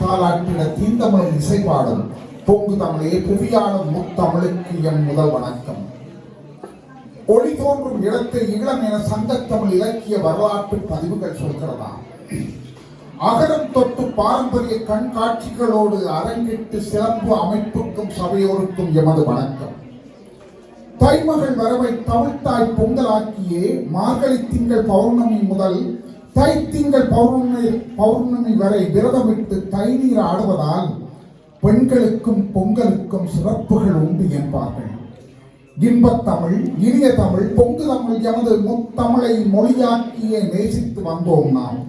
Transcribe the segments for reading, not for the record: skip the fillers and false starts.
தாளாட்டிட தீந்தமிழ் இசைப்பாடும் பொங்கு தமிழே புவியாளும் முத்தமிழுக்கு எம் முதல் வணக்கம். ஒளி தோன்றும் இடத்தை ஈழம் என சங்கத்தமிழ் இலக்கிய வரலாற்று பதிவுகள் சொல்கிறதா. அகரம் தொட்டு பாரம்பரிய கண்காட்சிகளோடு அரங்கிட்டு சிறப்பு அமைப்புக்கும் சபையோருக்கும் எமது வணக்கம். தைமகள் வரவை தமிழ்த்தாய் பொங்கலாக்கியே மார்கழி திங்கள் பௌர்ணமி முதல் தை திங்கள் பௌர்ணமி வரை விரதமிட்டு தைநீர் ஆடுவதால் பெண்களுக்கும் பொங்கலுக்கும் சிறப்புகள் உண்டு என்பார்கள். இன்பத்தமிழ், இனிய தமிழ், பொங்கு தமிழ் எமது முத்தமிழை மொழியாக்கியே நேசித்து வந்தோம் நாம்.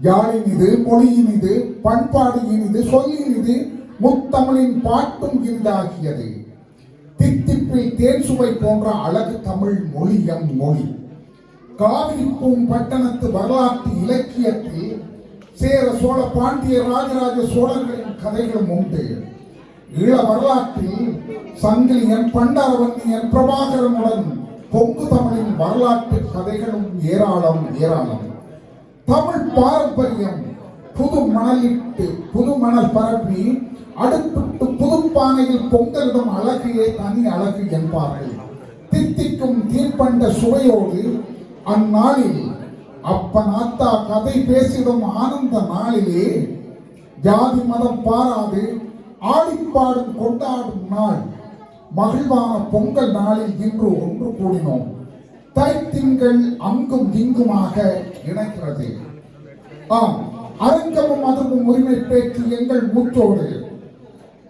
யாழினிது, மொழியினிது, பண்பாடு இனிது, சொல்லினிது, முத்தமிழின் பாட்டும் இனிதாகியது. தித்திப்பில் தேன் சுவை போன்ற அழகு தமிழ் மொழி எம் மொழி. காவிரிப்பூம் பட்டணத்து வரலாற்று இலக்கியத்தில் சேர, சோழ, பாண்டிய, ராஜராஜ சோழர்களின் கதைகளும் உண்டு. ஈழ வரலாற்றில் சங்கிலியன், பண்டாரவன்னியன், பிரபாகரனுடன் பொங்கு தமிழின் வரலாற்று கதைகளும் ஏராளம் ஏராளம். தமிழ் பாரம்பரியம் புது மணலிட்டு புது மணல் பரப்பி அடுப்பிட்டு புதுப்பானையில் பொங்கலிடும் அழகையே தனி அழகு என்பார்கள். தித்திக்கும் தீர்ப்பண்ட சுவையோடு அந்நாளில் அப்பன் ஆத்தா கதை பேசிடும் ஆனந்த நாளிலே ஜாதி மதம் பாராது ஆடிப்பாடும் கொண்டாடும் நாள் மகிழ்வான பொங்கல் நாளில் இன்று ஒன்று கூடினோம். தைத்திங்கள் அங்கும் இங்குமாக இணைக்கிறது. ஆம், அரங்கமும் அதுவும் உரிமை பேச்சு எங்கள் மூச்சோடு.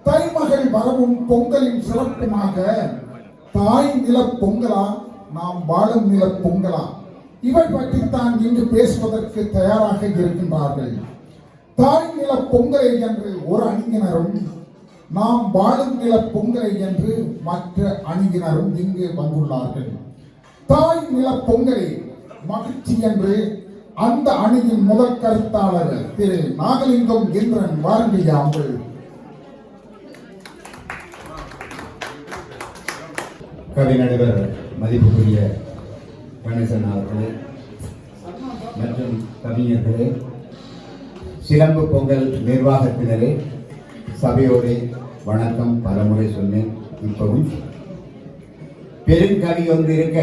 தைமகள் வரவும் பொங்கலின் சிறப்புமாக தாய் நில பொங்கலா, நாம் வாழும் நில பொங்கலா, இவை பற்றித்தான் இங்கு பேசுவதற்கு தயாராக இருக்கின்றார்கள். தாய் நில பொங்கலை என்று ஒரு அணியினரும், நாம் வாழும் நில பொங்கலை என்று மற்ற அணியினரும் இங்கு வந்துள்ளார்கள். தாய் நில பொங்கலை மகிழ்ச்சி என்று அந்த அணியின் முதல் கருத்தாளர் திரு நாகலிங்கம் இந்திரன் வாரண்டியாமல். கவி நடுவர் மதிப்புக்குரிய கணேசன் அவர்களே மற்றும் கவிஞர்களே, சிலம்பு பொங்கல் நிர்வாகத்தினரே, சபையோடு வணக்கம். பலமுறை சொன்னேன், இப்பவும். பெருங்கவி ஒன்று இருக்க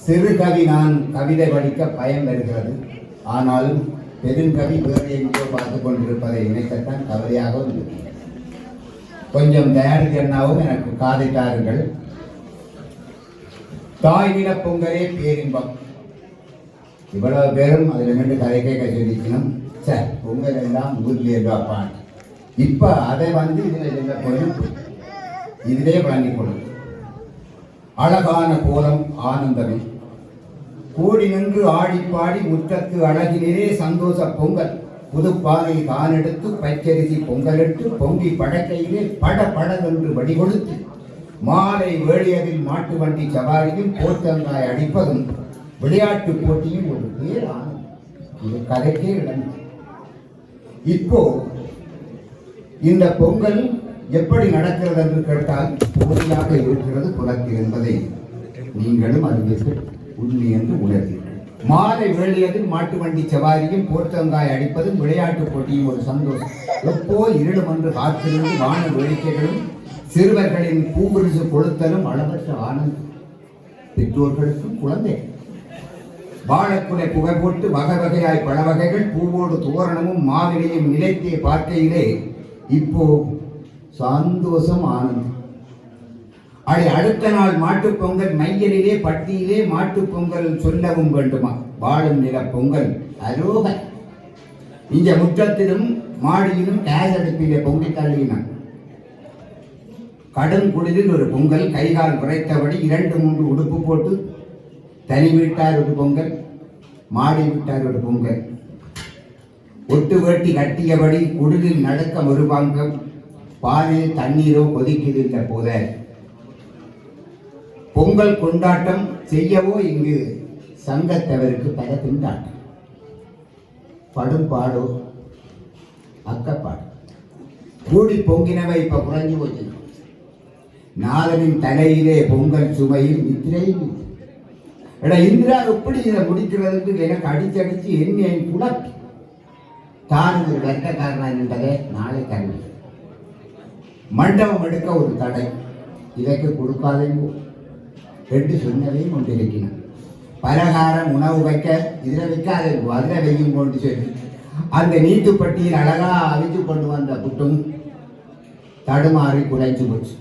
சிறு கவி நான் கவிதை படிக்க பயம் வருகிறது. ஆனாலும் பெருங்கவி வேறு எங்கோ பார்த்து கொண்டிருப்பதை நினைக்கத்தான் கவலையாக இருந்தது. கொஞ்சம் தயாரிக்கிறனாவும் எனக்கு காதைத்தாருங்கள். தாய் நில பொங்கலே பேரின்பம். இவ்வளவு பேரும் அதில் நின்று கதை கேட்க சொல்லிக்கணும். சார், பொங்கல் எல்லாம் ஊர்லேயே இருப்பான். இப்போ அதை இதில் கொழுப்பு இதிலே வழங்கி கொடுக்கும். அழகான கோலம் ஆனந்தமே கூடி நின்று ஆடிப்பாடி முற்றத்து அழகினரே சந்தோஷ பொங்கல். புதுப்பானை கானெடுத்து பச்சரிசி பொங்கலிட்டு பொங்கி படக்கையிலே பட படவென்று வடிகொடுத்து மாலை வேளையதில் மாட்டு வண்டி சவாரியும் போர்த்தங்காய் அடிப்பதும் விளையாட்டு போட்டியும் ஒரு பேர் ஆனது. இது கதைக்கே இடம். இப்போ இந்த பொங்கல் எப்படி நடக்கிறது என்று கேட்டால் போலியாக இருக்கிறது புலத்தில் என்பதை நீங்களும் அறிவீர்கள், உண்மை என்று உணர்வீர்கள். மாலை வேளையதில் மாட்டு வண்டி சவாரியும் போர்த்தங்காய் அடிப்பதும் விளையாட்டு போட்டியும் ஒரு சந்தோஷம். எப்போ இருளும் என்று காத்திருந்து வான வேடிக்கைகளும் சிறுவர்களின் பூவிரிசு கொளுத்தலும் அளவற்ற ஆனந்தம். பெற்றோர்களுக்கும் குழந்தை வாழைக்குலை புகை போட்டு வகை வகையாய் பல வகைகள் பூவோடு தோரணமும் மாவிலையும் நிலைத்தே பார்க்கையிலே இப்போ சந்தோஷம் ஆனந்தம். அடுத்த நாள் மாட்டுப் பொங்கல் மையலிலே பட்டியிலே மாட்டுப் பொங்கல் சொல்லவும் வேண்டுமா? வாழும் நில பொங்கல் அரோக. இந்த முற்றத்திலும் மாடியிலும் கேஸ் அடுப்பிலே பொங்கி தள்ளினான். கடும் குளிரில் ஒரு பொங்கல், கைகால் குறைத்தபடி 2-3 உடுப்பு போட்டு தனி வீட்டார் ஒரு பொங்கல், மாடி வீட்டார் ஒரு பொங்கல், ஒட்டு வேட்டி கட்டியபடி குளிரில் நடக்க ஒரு பங்கம், பாலில் தண்ணீரோ கொதிக்கின்ற போத பொங்கல் கொண்டாட்டம் செய்யவோ இங்கு சங்கத்தவருக்கு பல திண்டாட்டம். படும் பாடோ அக்கப்பாடு கூடி பொங்கினவை இப்ப குறைஞ்சு போச்சு. நாதனின் தலையிலே பொங்கல் சுமையில் நித்திரையில். இந்திரா எப்படி இதை முடிக்கிறதுக்கு எனக்கு அடிச்சடிச்சு என்னை குழப்பி தான் ஒரு வெற்றக்காரனாக நின்றதே நாளை கல்வி மண்டபம் எடுக்க ஒரு தடை இதற்கு கொடுக்காதேங்கோ என்று சொன்னதையும் கொண்டிருக்கிறான். பலகாரம் உணவு வைக்க இதில் வைக்காதேங்கோ அதில் வையும் கொண்டு சொல்லி அந்த நீத்துப்பட்டியில் அழகா அவித்து கொண்டு வந்த புட்டும் தடுமாறி குலைச்சு போச்சு.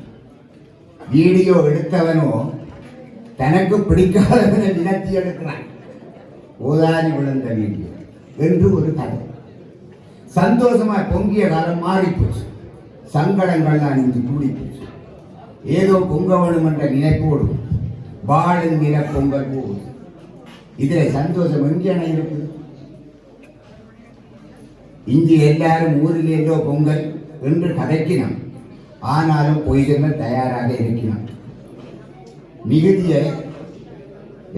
வீடியோ எடுத்தவனோ தனக்கு பிடிக்காதவனை வினத்தி எடுக்கிறான். ஓதாரி விழுந்த வீடியோ என்று ஒரு கதை. சந்தோஷமா பொங்கிய காலம் மாறி போச்சு. சங்கடங்கள் தான் இங்கு கூடி போச்சு. ஏதோ பொங்க வேணும் என்ற நினைப்போடு வாழும் நில பொங்கல் போகுது. இதில் சந்தோஷம் எங்கேன இருக்குது? இங்கு எல்லாரும் ஊரில் ஏதோ பொங்கல் என்று கதைக்கினான். ஆனாலும் பொய் சொல்ல தயாராக இருக்கிறான். மிகுதியை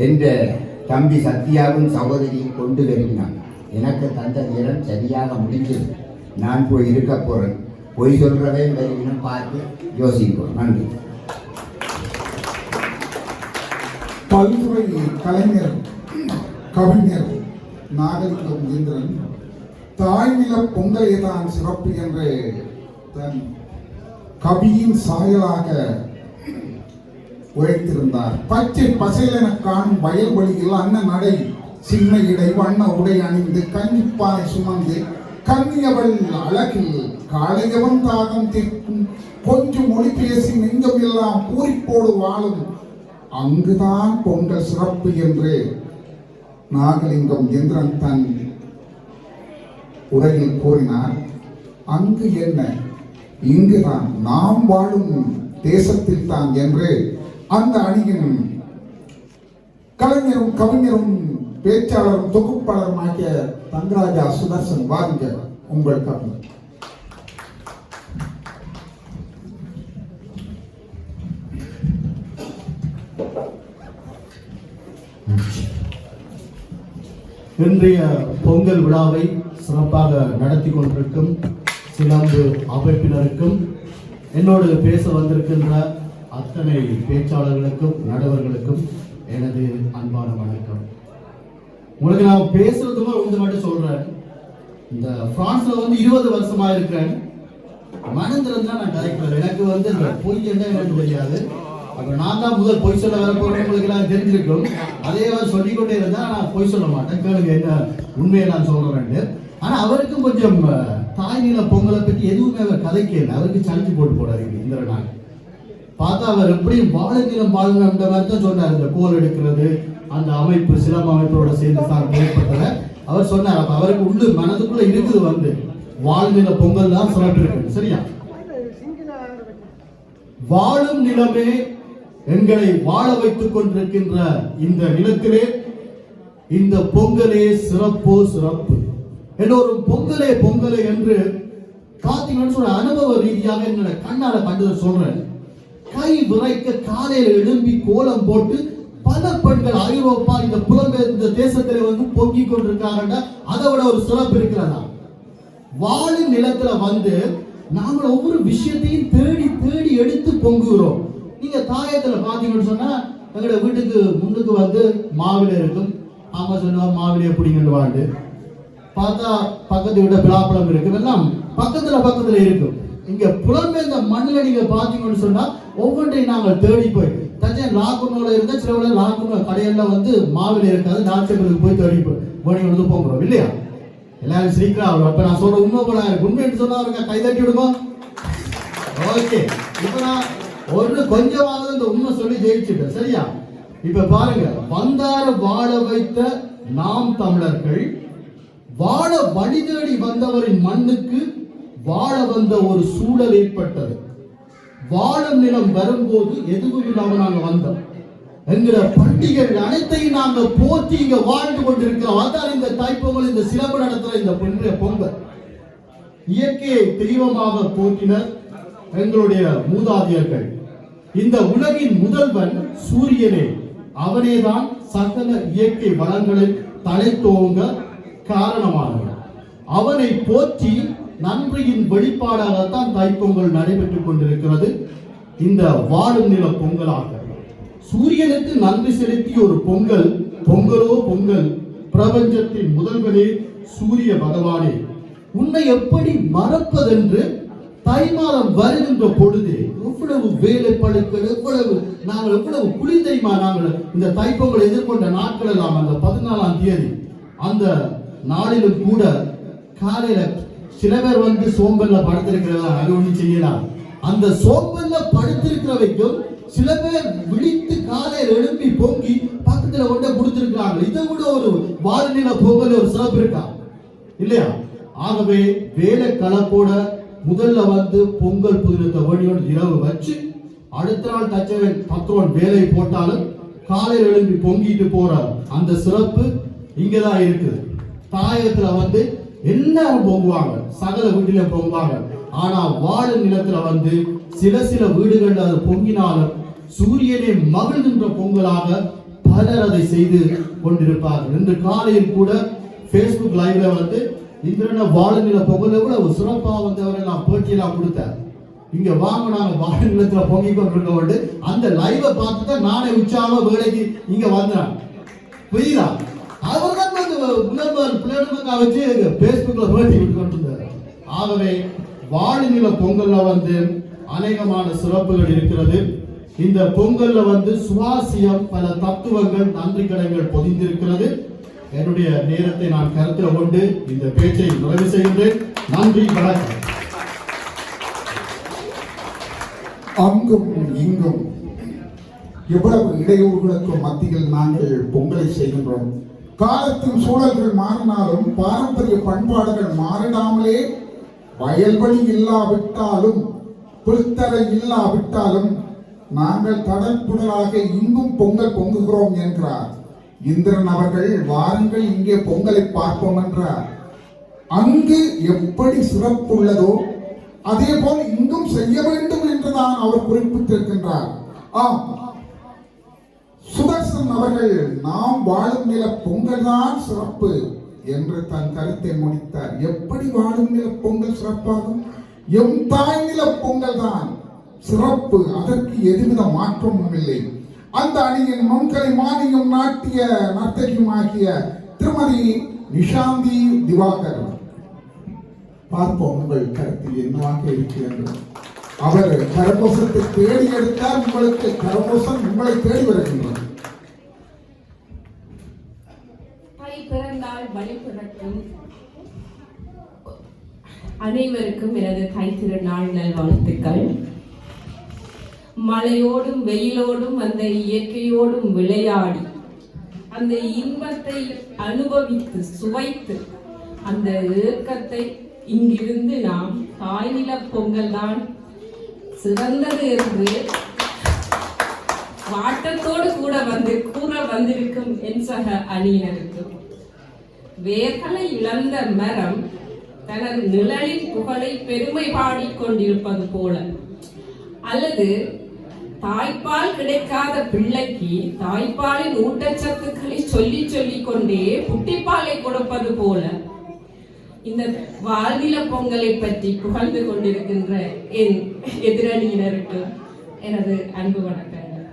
என்ற தம்பி சத்யாவும் சகோதரியும் கொண்டு வருகிறான். எனக்கு தந்த நேரம் சரியாக முடிஞ்சது. நான் போய் இருக்க போறேன். பொய் சொல்றதே வருகிறோம் பார்த்து யோசிப்போம். நன்றி. பல்துறை கலைஞர் கவிஞர் நாகலிங்கம் இந்திரன் தாய்நில பொங்கலை தான் சிறப்பு என்று தன் கவியின் சாயலாக உரைத்திருந்தார். பச்சை பசையென காணும் வயல்வெளியில் அன்ன நடை சின்ன இடை வண்ண உடை அணிந்து கன்னிப்பானை சுமந்து கன்னியவள் அழகில் காளையவன் தாகம் தீர்க்கும் கொஞ்சம் மொழி பேசி நெஞ்சம் எல்லாம் பூரிப்போடு வாழும் அங்குதான் பொங்கல் சிறப்பு என்று நாகலிங்கம் இந்திரன் தன் உரையில் கூறினார். அங்கு என்ன, இங்குதான் நாம் வாழும் தேசத்தில் தான் என்று அந்த அணியின் கலைஞரும் கவிஞரும் பேச்சாளரும் தொகுப்பாளரும் ஆகிய தங்கராஜா சுதர்சன் வாருங்க உங்கள் கவி. இன்றைய பொங்கல் விழாவை சிறப்பாக நடத்தி கொண்டிருக்கும் சிலம்பு அமைப்பினருக்கும் என்னோடு பேச வந்திருக்கின்ற அத்தனை பேச்சாளர்களுக்கும் நடுவர்களுக்கும் எனது அன்பான வணக்கம். உங்களுக்கு நான் பேசுறதுக்கு ஒன்று மட்டும் சொல்றேன். இந்த பிரான்ஸ்ல 20 வருஷமா இருக்கிறேன். மனந்திரம் தான் நான் கதைக்கிறேன். எனக்கு இந்த பொய் என்ன எனக்கு தெரியாது. அப்ப நான் தான் முதல் பொய் சொல்ல வர போறேன். உங்களுக்கு எல்லாம் தெரிஞ்சிருக்கும். அதே சொல்லிக்கொண்டே இருந்தா நான் பொய் சொல்ல மாட்டேன். கேளுங்க என்ன உண்மையை நான் சொல்றேன். ஆனா அவருக்கும் கொஞ்சம் தாய்நில பொங்கலை பற்றி எதுவுமே அவர் கதைக்கல. அவருக்கு சளிச்சு போட்டு போறாரு இந்த நாள் பார்த்தா அவர் எப்படியும் வாழ நிலம் வாழுங்க அந்த மாதிரி தான் சொன்னார். இந்த கோல் எடுக்கிறது அந்த அமைப்பு சிலம்பு அமைப்போட சேர்ந்து தான் ஏற்பட்டத அவர் சொன்னார். அப்ப அவருக்கு உள்ள மனதுக்குள்ள இருக்குது வாழ்நில பொங்கல் தான் சிறப்பு இருக்கு. சரியா? வாழும் நிலமே எங்களை வாழ வைத்துக் கொண்டிருக்கின்ற இந்த நிலத்திலே இந்த பொங்கலே சிறப்போ சிறப்பு. ஒரு பொங்கலே பொங்கலே என்று பாத்தீங்கன்னு சொல்ற அனுபவ ரீதியாக என்னோட கண்ணால கண்டதை சொல்றேன். கை விரைக்க காலையில எழும்பி கோலம் போட்டு பல பெண்கள் ஐரோப்பா இந்த புலம்பெயர்ந்த தேசத்திலே பொங்கிக் கொண்டிருக்காங்க. அதை விட ஒரு சிறப்பு இருக்கிறதா? வாழும் நிலத்துல நாங்கள் ஒவ்வொரு விஷயத்தையும் தேடி தேடி எடுத்து பொங்குகிறோம். நீங்க தாயத்துல பாத்தீங்கன்னு சொன்னா எங்களோட வீட்டுக்கு முன்னுக்கு மாவிலை இருக்கும். ஆமா சொன்னா மாவிலையை பிடிங்கிட்டு வாண்டு பார்த்தா பக்கத்து விட பிளாப்பழம் இருக்கு. எல்லாம் பக்கத்துல இருக்கும். இங்க புலம்பெயர்ந்த மண்ணில் நீங்க பாத்தீங்கன்னு சொன்னா ஒவ்வொன்றையும் நாங்கள் தேடி போய் லாக்குனோல இருந்தா சில லாக்குனோ கடையெல்லாம் மாவிலை இருக்காது. நாட்களுக்கு போய் தேடி போய் போகிறோம் இல்லையா? எல்லாரும் சீக்கிரம் ஆகும். அப்ப நான் சொல்ற உண்மை போல உண்மைன்னு சொன்னா அவருக்கு கைதட்டி விடுமா? ஓகே, இப்ப நான் கொஞ்சமாவது இந்த உண்மை சொல்லி ஜெயிச்சுட்டேன். சரியா? இப்ப பாருங்க, வந்தார வாழ வைத்த நாம் தமிழர்கள் வாழ வழி தேடி வந்தவரின் மண்ணுக்கு வாழ வந்த ஒரு சூழல் ஏற்பட்டது. வாழும் நிலம் வரும்போது எதுவும் இல்லாம நாங்க வந்தோம். என்கிற பண்டிகைகள் அனைத்தையும் நாங்கள் போற்றி இங்க வாழ்ந்து கொண்டிருக்கிறோம். அதான் இந்த தைப்பொங்கல், இந்த சிலம்பு நடத்துற இந்த பொங்கல். இயற்கையை தெய்வமாக போற்றினர் எங்களுடைய மூதாதையர்கள். இந்த உலகின் முதல்வன் சூரியனே, அவனேதான் சகல இயற்கை வளங்களை தலைத்தோங்க காரணமானவன். அவனை போற்றி நன்றியின் வெளிப்பாடாகத்தான் தைப்பொங்கல் நடைபெற்றுக் கொண்டிருக்கிறது. இந்த வாழும் நில பொங்கலாக சூரியனுக்கு நன்றி செலுத்திய ஒரு பொங்கல். பொங்கலோ பொங்கல், பிரபஞ்சத்தின் முதல்வனே சூரிய பகவானே, உன்னை எப்படி மறப்பதென்று தை மாதம் வருகின்ற பொழுது எவ்வளவு வேலை பழுக்கள், எவ்வளவு குளி தெரியுமா நாங்கள் இந்த தைப்பொங்கல் எதிர்கொண்ட நாட்கள் எல்லாம். அந்த 14ஆம் தேதி அந்த நாளிலும் கூட காலையில சில பேர் வந்து சோம்பல்ல படுத்திருக்கிறதா, அது ஒண்ணு செய்யலாம். அந்த சோம்பல்ல படுத்திருக்கிறவைக்கும் சில பேர் விழித்து காலையில் எழுப்பி பொங்கி பக்கத்துல கொண்டு கொடுத்திருக்கிறாங்க. இதை விட ஒரு வாழ்நில பொங்கல் ஒரு சிறப்பு இருக்கா இல்லையா? ஆகவே வேலை கலப்போட முதல்ல வந்து பொங்கல் புதினத்தை வழியோடு இரவு வச்சு அடுத்த நாள் தச்சவன் 10 வேலை போட்டாலும் காலையில் எழுப்பி பொங்கிட்டு போற அந்த சிறப்பு இங்கதான் இருக்குது. தாயகத்துல வந்து எல்லாரும் பொங்குவாங்க, சகல வீட்டில பொங்குவாங்க. ஆனா வாழும் நிலத்துல வந்து சில வீடுகள்ல அது பொங்கினாலும் சூரியனை மகிழ்கின்ற பொங்கலாக பலர் அதை செய்து கொண்டிருப்பார்கள். இன்று காலையில் கூட Facebook லைவ்ல வந்து இந்திரன வாழும் நில பொங்கலை கூட ஒரு சிறப்பா வந்தவரை நான் பேட்டியெல்லாம் கொடுத்தேன். இங்க வாங்க நாங்க வாழும் நிலத்துல பொங்கி கொண்டிருக்க அந்த லைவை பார்த்து தான் நானே உற்சாக வேலைக்கு இங்க வந்தேன். புரியுதா? அவர் தான் வந்து பிள்ளைகளுக்காக வச்சு பேஸ்புக்ல பேட்டி கொண்டிருந்தார். ஆகவே வாழும் நில பொங்கல்ல வந்து அநேகமான சிறப்புகள் இருக்கிறது. இந்த பொங்கல்ல வந்து சுவாசியம், பல தத்துவங்கள், நன்றி கடன்கள் பொதிந்திருக்கிறது. என்னுடைய நேரத்தை நான் கருத்தில் கொண்டு இந்த பேச்சை நிறைவு செய்கின்றேன். நன்றி, வணக்கம். அங்கும் இங்கும் எவ்வளவு இடையூறுகளுக்கு மத்தியில் நாங்கள் பொங்கலை செய்கின்றோம். காலத்தின் சூழல்கள் மாறினாலும் பாரம்பரிய பண்பாடுகள் மாறிடாமலே வயல்வெளி இல்லாவிட்டாலும் புல்தரை இல்லாவிட்டாலும் நாங்கள் கடற்புடலாக இங்கும் பொங்கல் பொங்குகிறோம் என்கிறார் இந்திரன் அவர்கள். வாருங்கள் இங்கே பொங்கலை பார்ப்போம் என்றார். அங்கு எப்படி சிறப்பு உள்ளதோ அதே போல் இங்கும் செய்ய வேண்டும் என்றுதான் அவர் குறிப்பிட்டிருக்கின்றார். ஆம், சுதர்சன் அவர்கள் நாம் வாழும் நில பொங்கல் தான் சிறப்பு என்று தன் கருத்தை முடித்தார். எப்படி வாழும் நில பொங்கல் சிறப்பாகும்? எம் தாய் நில பொங்கல் தான் சிறப்பு, அதற்கு எதுவித மாற்றமும் இல்லை. அந்த அணியின் நுண்கலை மானியம் நாட்டிய நர்த்தகியுமாகிய திருமதி நிஷாந்தி திவாகர், பார்ப்போம் உங்கள் கருத்து என்னவாக இருக்கிறது. அவர் கரகோசத்தை தேடி எடுத்தார், உங்களுக்கு கரகோசம் உங்களை தேடி வருகின்றார். பிறந்தால் வழி பிறக்கும் அனைவருக்கும் எனது தை திருநாள் நல்வாழ்த்துக்கள். மழையோடும் வெயிலோடும் அந்த இயற்கையோடும் விளையாடி அந்த இன்பத்தை அனுபவித்து சுவைத்து அந்த ஏக்கத்தை இங்கிருந்து நாம் தாய்நில பொங்கல் தான் சிறந்தது என்று வாட்டத்தோடு கூட வந்து கூற வந்திருக்கும் என் சக அணியினருக்கு, வேர்களை இழந்த மரம் தனது நிழலின் புகழை பெருமை பாடிக் கொண்டிருப்பது போல, அல்லது தாய்ப்பால் கிடைக்காத பிள்ளைக்கு தாய்ப்பாலின் ஊட்டச்சத்துக்களை சொல்லிக் கொண்டே புட்டிப்பாலை கொடுப்பது போல இந்த வாழ்நில பொங்கலை பற்றி புகழ்ந்து கொண்டிருக்கின்ற என் எதிரணியினருக்கு எனது அன்பு வணக்கங்கள்.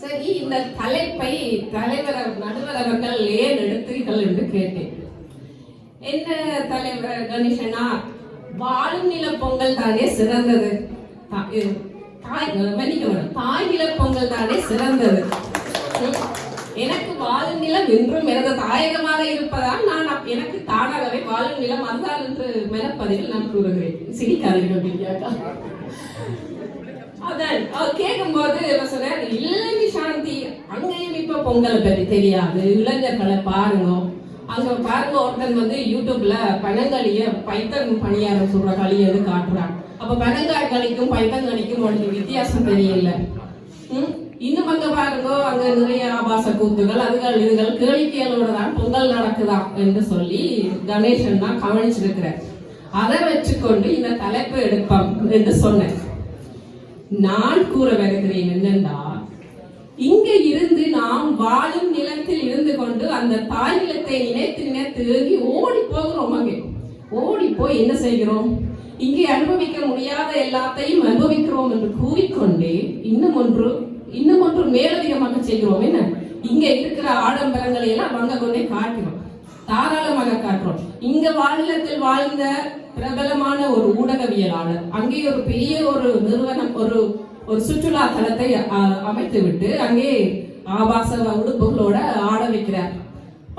சரி, இந்த தலைப்பை நடுவர் அவர்கள் ஏன் எடுத்தீர்கள் என்று கேட்டேன். என்ன தலைவர் கணேசனா, வாழும் நில பொங்கல் தானே சிறந்தது, தாய் நில பொங்கல் தானே சிறந்தது. எனக்கு வாழும் நிலம் என்றும் எனது தாயகமாக இருப்பதால் நான் எனக்கு தானாகவே வாழும் நிலம் அதுதான் என்று மெனப்பதில் நான் கூறுகிறேன். சிரிக்காதீர்கள். அதான் அவர் கேட்கும் போது சொன்னார், இல்லை சாந்தி, அங்கேயும் இப்ப பொங்கலை பற்றி தெரியாது, இளைஞர்களை பாருங்க, அங்க பாருங்க ஒருத்தன் வந்து யூடியூப்ல பனங்களிய பைத்தன் பணியாரம் சொல்ற களியை வந்து காட்டுறான். அப்ப பனங்காய் களிக்கும் பைத்தங்களிக்கும் ஒன்று வித்தியாசம் தெரியல. இன்னும் அங்க பாருங்க, அங்க நிறைய ஆபாச கூத்துகள் இதுகள் கேளிக்கைகளோட தான் பொங்கல் நடக்குதான் என்று சொல்லி கணேசன் தான் கவனிச்சிருக்கிறார். அதை வச்சுக்கொண்டு இந்த தலைப்பு எடுப்போம் என்று சொன்னேன். நான் கூற வருகிறேன் என்னன்னா, இங்க இருந்து நாம் வாழும் நிலத்தில் இருந்து கொண்டு அந்த தாய் நிலத்தை நினைத்து ஓடி போகிறோம். அங்கே ஓடி போய் என்ன செய்கிறோம்? இங்கே அனுபவிக்க முடியாத எல்லாத்தையும் அனுபவிக்கிறோம் என்று கூறிக்கொண்டே இன்னும் ஒன்று மேலதிகமாக செய்கிறோம். என்ன, இங்க இருக்கிற ஆடம்பரங்களை எல்லாம் அங்க கொண்டே காட்டுறோம். தாராளமாக காட்டுறோம். இங்க வாழ்நிலத்தில் வாழ்ந்த பிரபலமான ஒரு ஊடகவியலாளர் அங்கே ஒரு பெரிய ஒரு நிறுவனம் ஒரு சுற்றுலா தலத்தை அமைத்து விட்டு அங்கே ஆபாச உடுப்புகளோட ஆட வைக்கிறார்.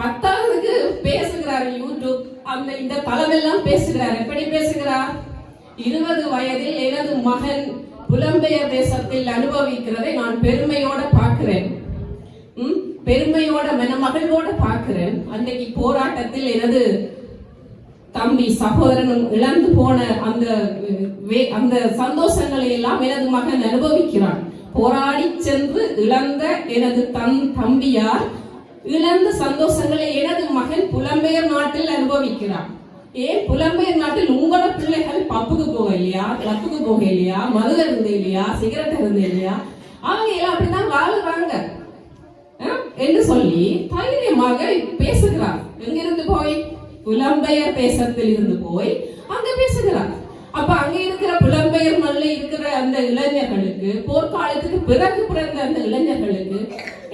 10வது பேசுகிறார் யூடியூப் அந்த இந்த தளமெல்லாம் பேசுகிறார். எப்படி பேசுகிறார்? 20 வயதில் எனது மகன் புலம்பெயர் தேசத்தில் அனுபவிக்கிறதை நான் பெருமையோட பார்க்கிறேன், பெருமையோட மனமகளோட பார்க்கிறேன். அன்றைக்கு போராட்டத்தில் எனது தம்பி சகோதரனும் இழந்து போன அந்த சந்தோஷங்களை எல்லாம் எனது மகன் அனுபவிக்கிறான். போராடி சென்று இழந்த எனது தம்பியார் இழந்த சந்தோஷங்களை எனது மகன் புலம்பெயர் நாட்டில் அனுபவிக்கிறான். ஏன் புலம்பெயர் நாட்டில் உங்களோட பிள்ளைகள் பப்புக்கு போக இல்லையா, கிளப்புக்கு போக இல்லையா, மது இருந்து இல்லையா, சிகரெட் இருந்து இல்லையா, அவங்க எல்லாம் அப்படிதான் வாழுறாங்க என்று சொல்லி தைரியமாக பேசுகிறார். எங்கிருந்து போய்? புலம்பெயர் தேசத்தில் இருந்து போய் அங்க பேசுகிறார். அப்ப அங்க இருக்கிற புலம்பெயர் மண்ணில் இருக்கிற அந்த இளைஞர்களுக்கு, போர்க்காலத்துக்கு பிறகு பிறந்த அந்த இளைஞர்களுக்கு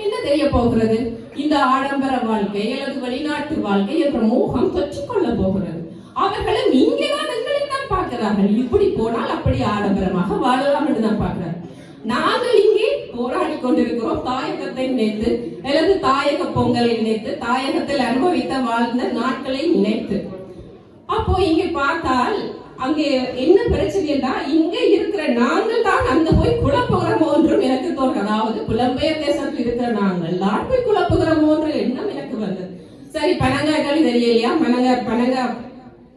என்ன தெரிய போகிறது? இந்த ஆடம்பர வாழ்க்கை அல்லது வெளிநாட்டு வாழ்க்கை என்ற மோகம் தொற்றிக்கொள்ள போகிறது. அவர்களும் இங்கேதான் எங்களைத்தான் பார்க்கிறார்கள். இப்படி போனால் அப்படி ஆடம்பரமாக வாழலாம் என்று தான் பார்க்கிறார்கள். நாங்கள் இங்கே போராடி கொண்டிருக்கிறோம் தாயகத்தை நினைத்து அல்லது தாயக பொங்கலை நினைத்து, தாயகத்தில் அனுபவித்த வாழ்ந்த நாட்களை நினைத்து. அப்போ இங்க பார்த்தால் அங்கே என்ன பிரச்சனைனா, இங்க இருக்கிற நாங்கள் தான் அங்க போய் குழப்புகிறோமோ என்றும் எனக்கு தோணும். அதாவது புலம்பெயர் தேசத்தில் இருக்கிற நாங்கள் தான் போய் குழப்புகிறோமோ என்ற எண்ணம் எனக்கு வந்தது. சரி, பனங்காய்கள் தெரியலையா, பனங்காய்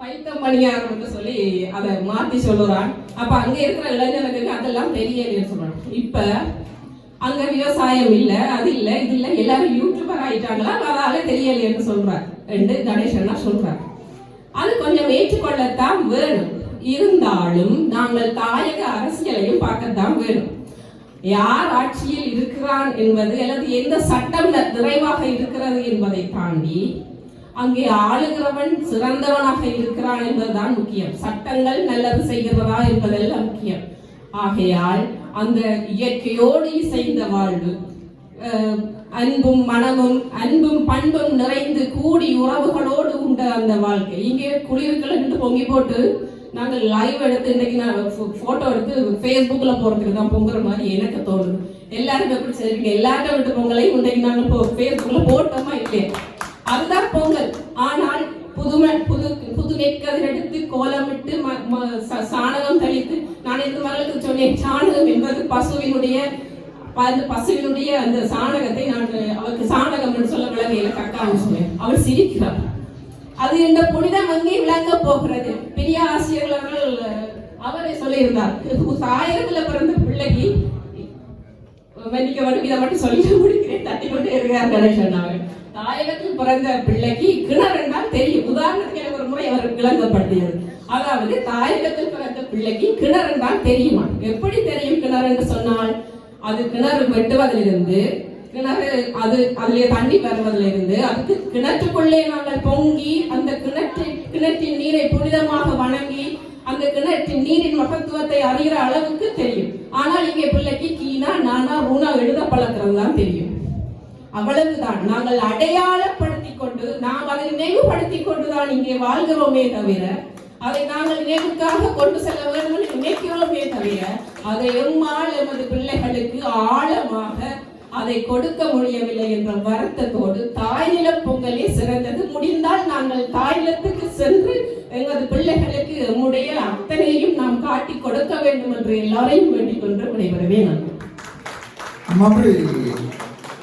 பைத்தம் பணியாரம் சொல்லி அதை மாத்தி சொல்லுறான். அப்ப அங்க இருக்கிற இளைஞர்களுக்கு அதெல்லாம் தெரியலைன்னு சொல்றாங்க. இப்ப அங்க விவசாயம் இல்ல, அது இல்ல, இது இல்ல, எல்லாரும் யூடியூபர் ஆயிட்டாங்களா, அதால தெரியலைன்னு சொல்றாரு என்று கணேசன்னா சொல்றாரு. அது கொஞ்சம் ஏற்றுக்கொள்ளத்தான் வேணும். இருந்தாலும் நாங்கள் தாயக அரசியலையும் பார்க்கத்தான் வேணும். யார் ஆட்சியில் இருக்கிறான் என்பது அல்லது எந்த சட்டம் நிறைவாக இருக்கிறது என்பதை தாண்டி அங்கே ஆளுகிறவன் சிறந்தவனாக இருக்கிறான் என்பதுதான் முக்கியம். சட்டங்கள் நல்லது செய்கிறதா என்பதெல்லாம் முக்கியம். ஆகையால் அந்த இயற்கையோடு இசைந்த வாழ்வு, அன்பும் மனமும் அன்பும் பண்பும் நிறைந்து கூடி உறவுகளோடு உண்ட அந்த வாழ்க்கை. இங்கே குளிர்களை பொங்கி போட்டு நாங்கள் லைவ் எடுத்து இன்னைக்கு நான் போட்டோ எடுத்து ஃபேஸ்புக்ல போறதுக்கு தான் பொங்குற மாதிரி எனக்கு தோணுது. எல்லாரும் எப்படி செய்றீங்க? எல்லாரும் விட்டு பொங்கலை இன்றைக்கு நாங்கள் ஃபேஸ்புக்ல போட்டோமா இல்லையே, அதுதான் பொங்கல். ஆனால் புது நெற்கதிர் எடுத்து கோலமிட்டு சாணகம் தெளித்து, நான் இந்த மகளுக்கு சொன்னேன், சாணகம் என்பது பசுவினுடைய அந்த சாணகத்தை நான் அவருக்கு சாணகம் என்று சொல்ல விளங்கையில கக்கான்னு சொன்னேன். அவள் சிரிக்கிறார். அது இந்த புனிதம் அங்கே விளங்க போகிறது. பெரிய ஆசிரியர்கள் அவரை சொல்லியிருந்தார், தாயகத்துல பிறந்த பிள்ளைக்கு இதை மட்டும் சொல்லிட்டு முடிக்கிறேன், தட்டி கொண்டு இருக்கிறார் கணேசன். அவர் தாயகத்தில் பிறந்த பிள்ளைக்கு கிணறு என்றால் தெரியும். உதாரணத்துக்கு எனக்கு ஒரு முறை அவர் விளங்கப்படுத்தியது. அதாவது தாயகத்தில் பிறந்த பிள்ளைக்கு கிணறு என்றால் தெரியுமா? எப்படி தெரியும் கிணறு என்று சொன்னால், அது கிணறு வெட்டுவதிலிருந்து, கிணறு அதிலே தண்ணி வருவதிலிருந்து, அதுக்கு கிணற்றுக்குள்ளே நாங்கள் பொங்கி அந்த கிணற்றின் நீரை புனிதமாக வணங்கி அந்த கிணற்றின் நீரின் மகத்துவத்தை அறிகிற அளவுக்கு தெரியும். ஆனால் இங்கே பிள்ளைக்கு கீனா நானா ரூனா எழுத பழக்கிறது தான் தெரியும். அவ்வளவுதான். நாங்கள் அடையாளப்படுத்திக் கொண்டு நாம் அதை நினைவுபடுத்திக் கொண்டுதான் இங்கே வாழ்கிறோமே தவிர, அதை நாங்கள் நினைவுக்காக கொண்டு செல்ல வேண்டும் நினைக்கிறோமே தவிர, அதை எம்மால் எமது பிள்ளைகளுக்கு ஆழமாக அதை கொடுக்க முடியவில்லை என்ற வருத்தத்தோடு தாய்நில பொங்கலே சிறந்தது. முடிந்தால் நாங்கள் தாய்நிலத்துக்கு சென்று எமது பிள்ளைகளுக்கு நம்முடைய அத்தனையும் நாம் காட்டி கொடுக்க வேண்டும் என்று எல்லாரையும் வேண்டிக் கொண்டு விடைபெறவே நன்றி.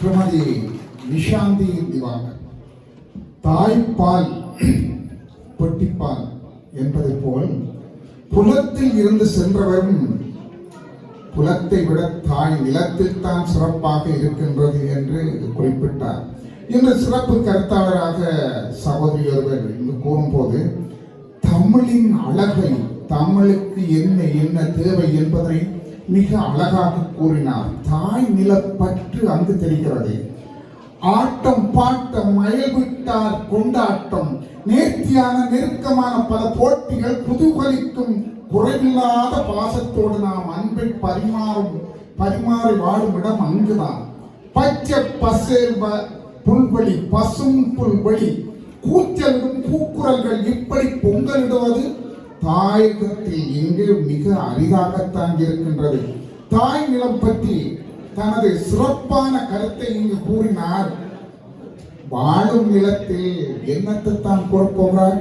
திருமதி நிஷாந்தி திவாகர். தாய்ப்பால் பொட்டிப்பால் என்பதை போல் புலத்தில் இருந்து சென்றவரும் புலத்தை விட தாய் நிலத்தில் தான் சிறப்பாக இருக்கின்றது என்று குறிப்பிட்டார். இன்று சிறப்பு கருத்தாளராக சகோதரி ஒருவர் இங்கு கூறும்போது தமிழின் அழகை, தமிழுக்கு என்ன என்ன தேவை என்பதை மிக அழகாக கூறினார். தாய் நிலப்பற்று அங்கு தெரிகிறது. ஆட்டம் பாட்டம் அயல்விட்டார் கொண்டாட்டம், நேர்த்தியான நெருக்கமான பல போட்டிகள், குதூகலிக்கும் குறைவில்லாத பாசத்தோடு நாம் அன்பை பரிமாறி வாழும் இடம் அங்குதான். பச்சை பசேல் புல்வெளி, பசும் புல்வெளி, கூச்சலிடும் கூக்குரல்கள் இப்படி பொங்கலிடுவது தாயகத்தில் இங்கு மிக அரிதாகத்தான் இருக்கின்றது. தாய் நிலம் பற்றி தனது சிறப்பான கருத்தை இங்கு கூறினார். வாழும் நிலத்தில் என்னத்தைத்தான் கூறப்போகிறார்?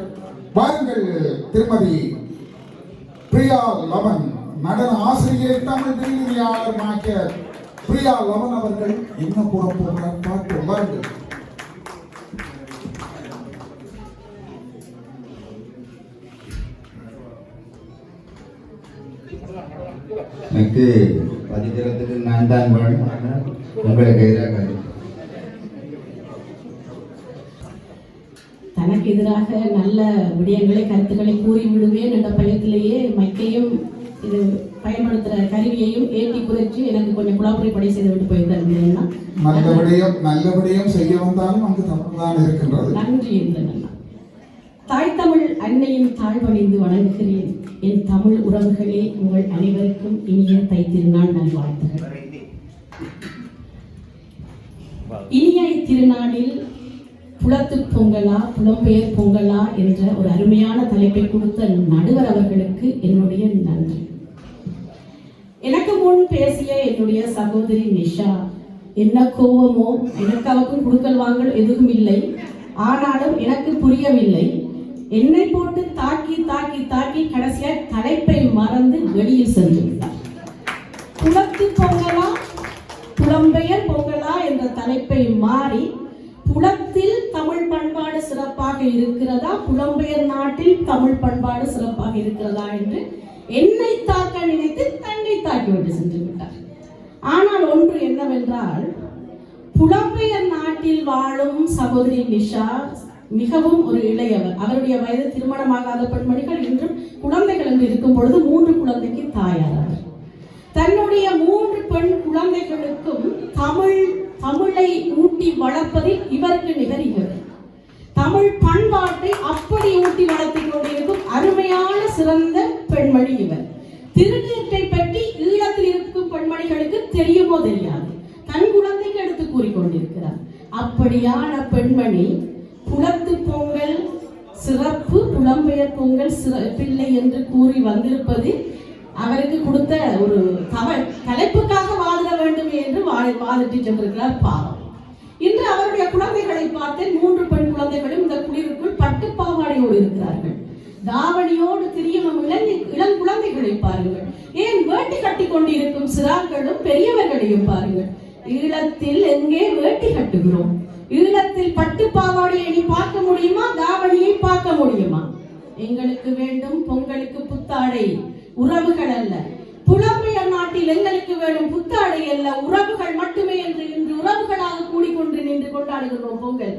வாருங்கள் திருமதி பிரியா லவன், நடன ஆசிரியர், தமிழ் விரிவுரையாளர் பிரியா லவன் அவர்கள் என்ன கூறப்போகிறார் பார்ப்போம். வாருங்கள். எனக்கு பதிக்கிறதுக்கு நான் தான் வேணும், உங்களுக்கு எதிராக தனக்கு எதிராக நல்ல விடயங்களை கருத்துக்களை கூறி விடுவேன் என்ற பயத்திலேயே மைக்கையும் இது பயன்படுத்துகிற கருவியையும் ஏற்றி குறைச்சு எனக்கு கொஞ்சம் குழாப்புரை செய்து விட்டு போயிருந்தேன். நல்ல விடயம் செய்ய வந்தாலும் அங்கு தப்புதான் இருக்கின்றது. நன்றி என்றேன். தாய் தமிழ் அன்னையின் தாழ்வணிந்து வணங்குகிறேன். என் தமிழ் உறவுகளே, உங்கள் அனைவருக்கும் இனிய தைத்திருநாள் நல்வாழ்த்துகள். இனிய இத்திருநாளில் புலத்து பொங்கலா புலம்பெயர் பொங்கலா என்ற ஒரு அருமையான தலைப்பை கொடுத்த நடுவர் அவர்களுக்கு என்னுடைய நன்றி. எனக்கு முன் பேசிய என்னுடைய சகோதரி நிஷா, என்ன கோபமோ எனக்கு அவருக்கும் கொடுக்கல் வாங்கல் எதுவும் இல்லை, ஆனாலும் எனக்கு புரியவில்லை. என்னை போட்டு தாக்கி தாக்கி தாக்கி கடைசியா தலைப்பை மறந்து வெளியில் சென்று விட்டார். புலத்து பொங்கலா புலம்பெயர் பொங்கலா என்ற தலைப்பை மாறி புலத்தில் தமிழ் பண்பாடு சிறப்பாக இருக்கிறதா, புலம்பெயர் நாட்டில் தமிழ் பண்பாடு சிறப்பாக இருக்கிறதா என்று என்னை தாக்க நினைத்து தன்னை தாக்கிவிட்டு சென்று விட்டார். ஆனால் ஒன்று என்னவென்றால், புலம்பெயர் நாட்டில் வாழும் சகோதரி நிஷா மிகவும் ஒரு இளையவர். அவருடைய வயது திருமணமாகாத பெண்மணிகள் இன்றும் குழந்தைகள் என்று இருக்கும் பொழுது 3 குழந்தைக்கு தாயார். அவர் தன்னுடைய 3 பெண் குழந்தைகளுக்கும் தமிழை ஊட்டி வளர்ப்பதில் இவருக்கு நிகழ்கிறது. தமிழ் பண்பாட்டை அப்படி ஊட்டி வளர்த்திக் கொண்டிருக்கும் அருமையான சிறந்த பெண்மணி இவர். திருநீற்றை பற்றி ஈழத்தில் இருக்கும் பெண்மணிகளுக்கு தெரியுமோ தெரியாது, தன் குழந்தைக்கு எடுத்து கூறிக்கொண்டிருக்கிறார். அப்படியான பெண்மணி புலத்து பொங்கல் சிறப்பு, புலம்பெயர் பொங்கல் பிள்ளை என்று கூறி வந்திருப்பது அவருக்கு கொடுத்த ஒரு தலைப்புக்காக வாதிட வேண்டும் என்று வாதிட்டு சென்றிருக்கிறார். பாவம். இன்று அவருடைய குழந்தைகளை பார்த்து 3 பெண் குழந்தைகளும் இந்த குளிருக்குள் பட்டு பாவாடையோடு இருக்கிறார்கள். தாவணியோடு திரியும் இளம் குழந்தைகளை பாருங்கள். ஏன் வேட்டி கட்டி கொண்டிருக்கும் சிறார்களும் பெரியவர்களையும் பாருங்கள். ஈழத்தில் எங்கே வேட்டி கட்டுகிறோம்? ஈழத்தில் பட்டு பாவாடையை நீ பார்க்க முடியுமா? தாவணியை பார்க்க முடியுமா? எங்களுக்கு வேண்டும் பொங்கலுக்கு புத்தாடை, உறவுகள் அல்ல. புலம்பெயர் நாட்டில் எங்களுக்கு வேணும் புத்தாடை அல்ல, உறவுகள் மட்டுமே என்று இன்று உறவுகளாக கூடிக்கொண்டு நின்று கொண்டாடுகிறோம் பொங்கல்.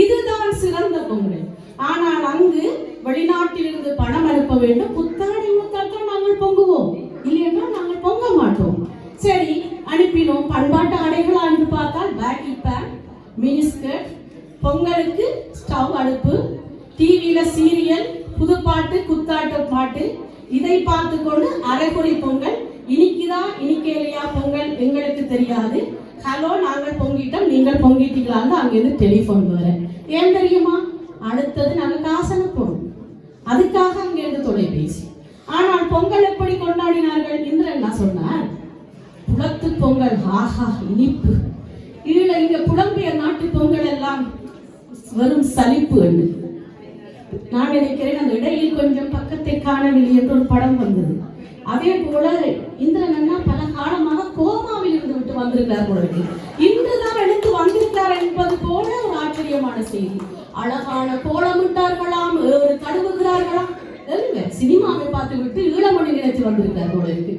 இதுதான் சிறந்த பொங்கல். ஆனால் அங்கு வெளிநாட்டில் இருந்து பணம் அனுப்ப வேண்டும், புத்தாடை முத்தாட்டம் நாங்கள் பொங்குவோம், இல்லையா நாங்கள் பொங்க மாட்டோம். சரி, அனுப்பினோம். பண்பாட்டு ஆடைகளா என்று பார்த்தால் பேக்கி பேண்ட், மினிஸ்கர்ட், பொங்கலுக்கு ஸ்டவ் அடுப்பு, டிவியில சீரியல், புதுப்பாட்டு, குத்தாட்ட பாட்டு, இதை பார்த்து கொண்டு அரைக்குறை பொங்கல். இனிக்குதா இனிக்கலையா பொங்கல் எங்களுக்கு தெரியாது. ஹலோ, நாங்கள் பொங்கிட்டோம், நீங்கள் பொங்கிட்டீங்களான்னு அங்கிருந்து டெலிஃபோன் வர. ஏன் தெரியுமா? அடுத்தது நாங்கள் காசு அனுப்பணும், அதுக்காக அங்கிருந்து தொலைபேசி. ஆனால் பொங்கல் எப்படி கொண்டாடினார்கள்? இந்திரன் என்ன சொன்னார்? புலத்து பொங்கல், ஆஹா இனிப்பு. இங்க புலம்பெயர் நாட்டு பொங்கல் எல்லாம் வெறும் சலிப்பு என்று நான் நினைக்கிறேன். அந்த இடையில் கொஞ்சம் பக்கத்தை காணவில்லை என்று ஒரு படம் வந்தது. அதே போல இந்திரன் அண்ணா பல காலமாக கோமாவில் இருந்து விட்டு வந்திருக்கிறார் போல இருக்கு. இன்றுதான் எடுத்து வந்திருக்கிறார் என்பது போல ஒரு ஆச்சரியமான செய்தி. அழகான கோலமிட்டார்களாம், கழுவுகிறார்களாம். சினிமாவை பார்த்து விட்டு ஈழமொழி நினைத்து வந்திருக்கிறார் போல இருக்கு.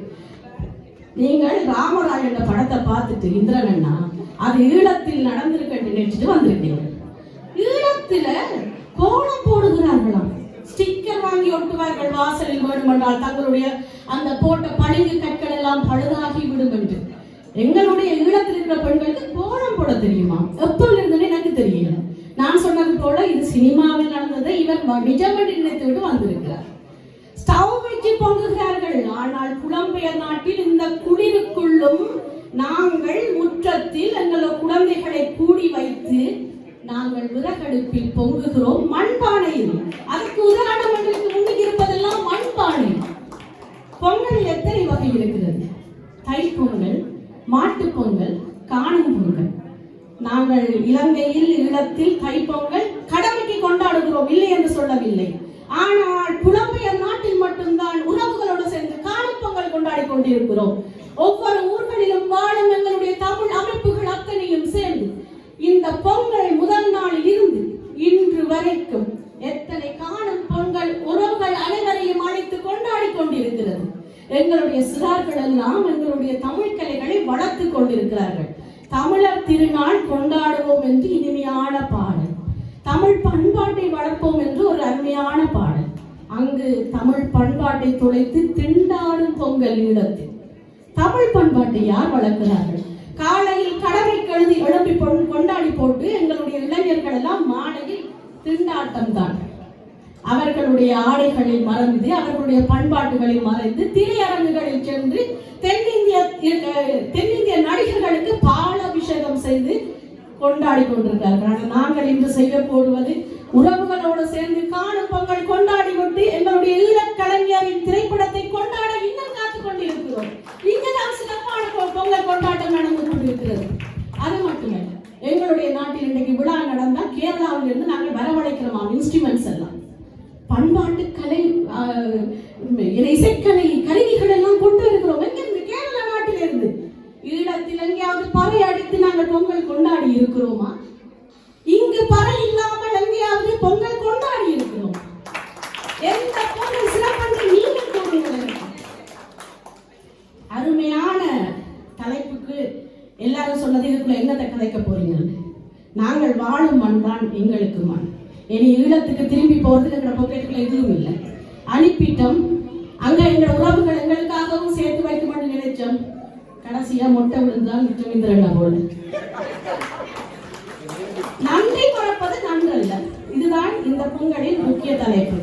நீங்கள் ராமராஜ் என்ற படத்தை பார்த்துட்டு இந்திரன் அண்ணா அது ஈழத்தில் நடந்திருக்க நினைச்சிட்டு வந்திருக்கீங்க. ஈழத்துல கோலம் போடுகிறார்களாம், ஸ்டிக்கர் வாங்கி ஒட்டுவார்கள் வாசலில் வேண்டுமென்றால் தங்களுடைய அந்த போட்ட பளிங்கு கற்கள் எல்லாம் பழுதாகி விடும் என்று. எங்களுடைய ஈழத்தில் இருக்கிற பெண்களுக்கு கோலம் போட தெரியுமா? எப்பொழுது இருந்தது எனக்கு தெரியல. நான் சொன்னது போல இது சினிமாவில் நடந்ததை இவர் நிஜம் என்று நினைத்து விட்டு வந்திருக்கிறார். ஸ்டவ் வச்சு பொங்குகிறார்கள். ஆனால் புலம்பெயர் நாட்டில் இந்த குளிருக்குள்ளும் நாங்கள் முற்றத்தில் எங்களோட குழந்தைகளை கூடி வைத்து நாங்கள் விறகடுப்பில் பொங்குகிறோம் மண்பானையில். அதற்கு உதாரணம் எங்களுக்கு முன்னுக்கு இருப்பதெல்லாம் மண்பானை. பொங்கல் எத்தனை வகை இருக்கிறது? தைப்பொங்கல், மாட்டுப் பொங்கல், காணும் பொங்கல். நாங்கள் இலங்கையில் ஈழத்தில் தைப்பொங்கல் கடமைக்கு கொண்டாடுகிறோம், இல்லை என்று சொல்லவில்லை. ஆனால் புலம்பெயர் நாட்டில் மட்டும்தான் உறவுகளோடு சேர்ந்து காணும் பொங்கல் கொண்டாடி கொண்டிருக்கிறோம். ஒவ்வொரு ஊர்களிலும் வாழும் எங்களுடைய தமிழ் அமைப்புகள் அத்தனையும் சேர்ந்து இந்த பொங்கல் முதல் நாளில் இருந்து இன்று வரைக்கும் எத்தனை காணும் பொங்கல் உறவுகள் அனைவரையும் அழைத்து கொண்டாடி கொண்டிருக்கிறது. எங்களுடைய சிறார்கள் எல்லாம் எங்களுடைய தமிழ் கலைகளை வளர்த்து கொண்டிருக்கிறார்கள். தமிழர் திருநாள் கொண்டாடுவோம் என்று இனிமையான பாடல், தமிழ் பண்பாட்டை வளர்ப்போம் என்று ஒரு அருமையான பாடல். அங்கு தமிழ் பண்பாட்டை துளைத்து திண்டாடும் பொங்கல் ஈழத்தில் தமிழ் பண்பாட்டை யார் வளர்க்கிறார்கள்? காலையில் கடமை கழுதி எழுப்பி கொண்டாடி போட்டு எங்களுடைய இளைஞர்கள் எல்லாம் மாலையில் திண்டாட்டம் தான். அவர்களுடைய ஆடைகளை மறந்து அவர்களுடைய பண்பாட்டுகளை மறைந்து திரையரங்குகளில் சென்று தென்னிந்திய நடிகர்களுக்கு பால் அபிஷேகம் செய்து கொண்டாடி கொண்டிருக்கிறார்கள். ஆனால் நாங்கள் இன்று செய்ய போடுவது உறவுகளோடு சேர்ந்து காணும் பொங்கல் கொண்டாடி விட்டு எங்களுடைய ஈழக் கலைஞரின் திரைப்படத்தை கொண்டாட இன்னும் காத்துக் கொண்டிருக்கிறோம். இங்குதான் சிறப்பான பொங்கல் கொண்டாட்டம் நடந்து கொண்டிருக்கிறது. அது மட்டுமல்ல, எங்களுடைய நாட்டில் இன்றைக்கு விழா நடந்தால் கேரளாவில் இருந்து நாங்கள் வரவழைக்கிறோம் இன்ஸ்ட்ருமெண்ட்ஸ் எல்லாம், பண்பாட்டு கலை இசைக்கலை கருவிகள் எல்லாம் கொண்டு இருக்கிறோம். எங்கிருந்து? கேரள நாட்டில் இருந்து. ஈழத்தில் எங்கேயாவது பறை அடித்து நாங்கள் பொங்கல் கொண்டாடி இருக்கிறோமா? இங்கு பறை இல்லாமல் எங்கேயாவது பொங்கல் கொண்டாடி இருக்கிறோம்? எந்த பொங்கல் சிறப்பன்று நீங்கள் கூறுங்கள். அருமையான தலைப்புக்கு எல்லாரும் சொன்னது, இதுக்குள்ள என்னத்தை கதைக்க போறீங்க? நாங்கள் வாழும் மண் தான் எங்களுக்கு மண். இனி ஈழத்துக்கு திரும்பி போறதுக்கு எங்களோட பொக்கெட்டுக்குள்ள எதுவும் இல்லை. அனுப்பிட்டோம். அங்க எங்களோட உறவுகள் எங்களுக்காகவும் சேர்த்து வைக்குமான்னு நினைச்சோம். கடைசியா மொட்டை விழுந்தான் மிச்சம் இந்த போல. நன்றி மறப்பது நன்றல்ல. இதுதான் இந்த பொங்கலின் முக்கிய தலைப்பு.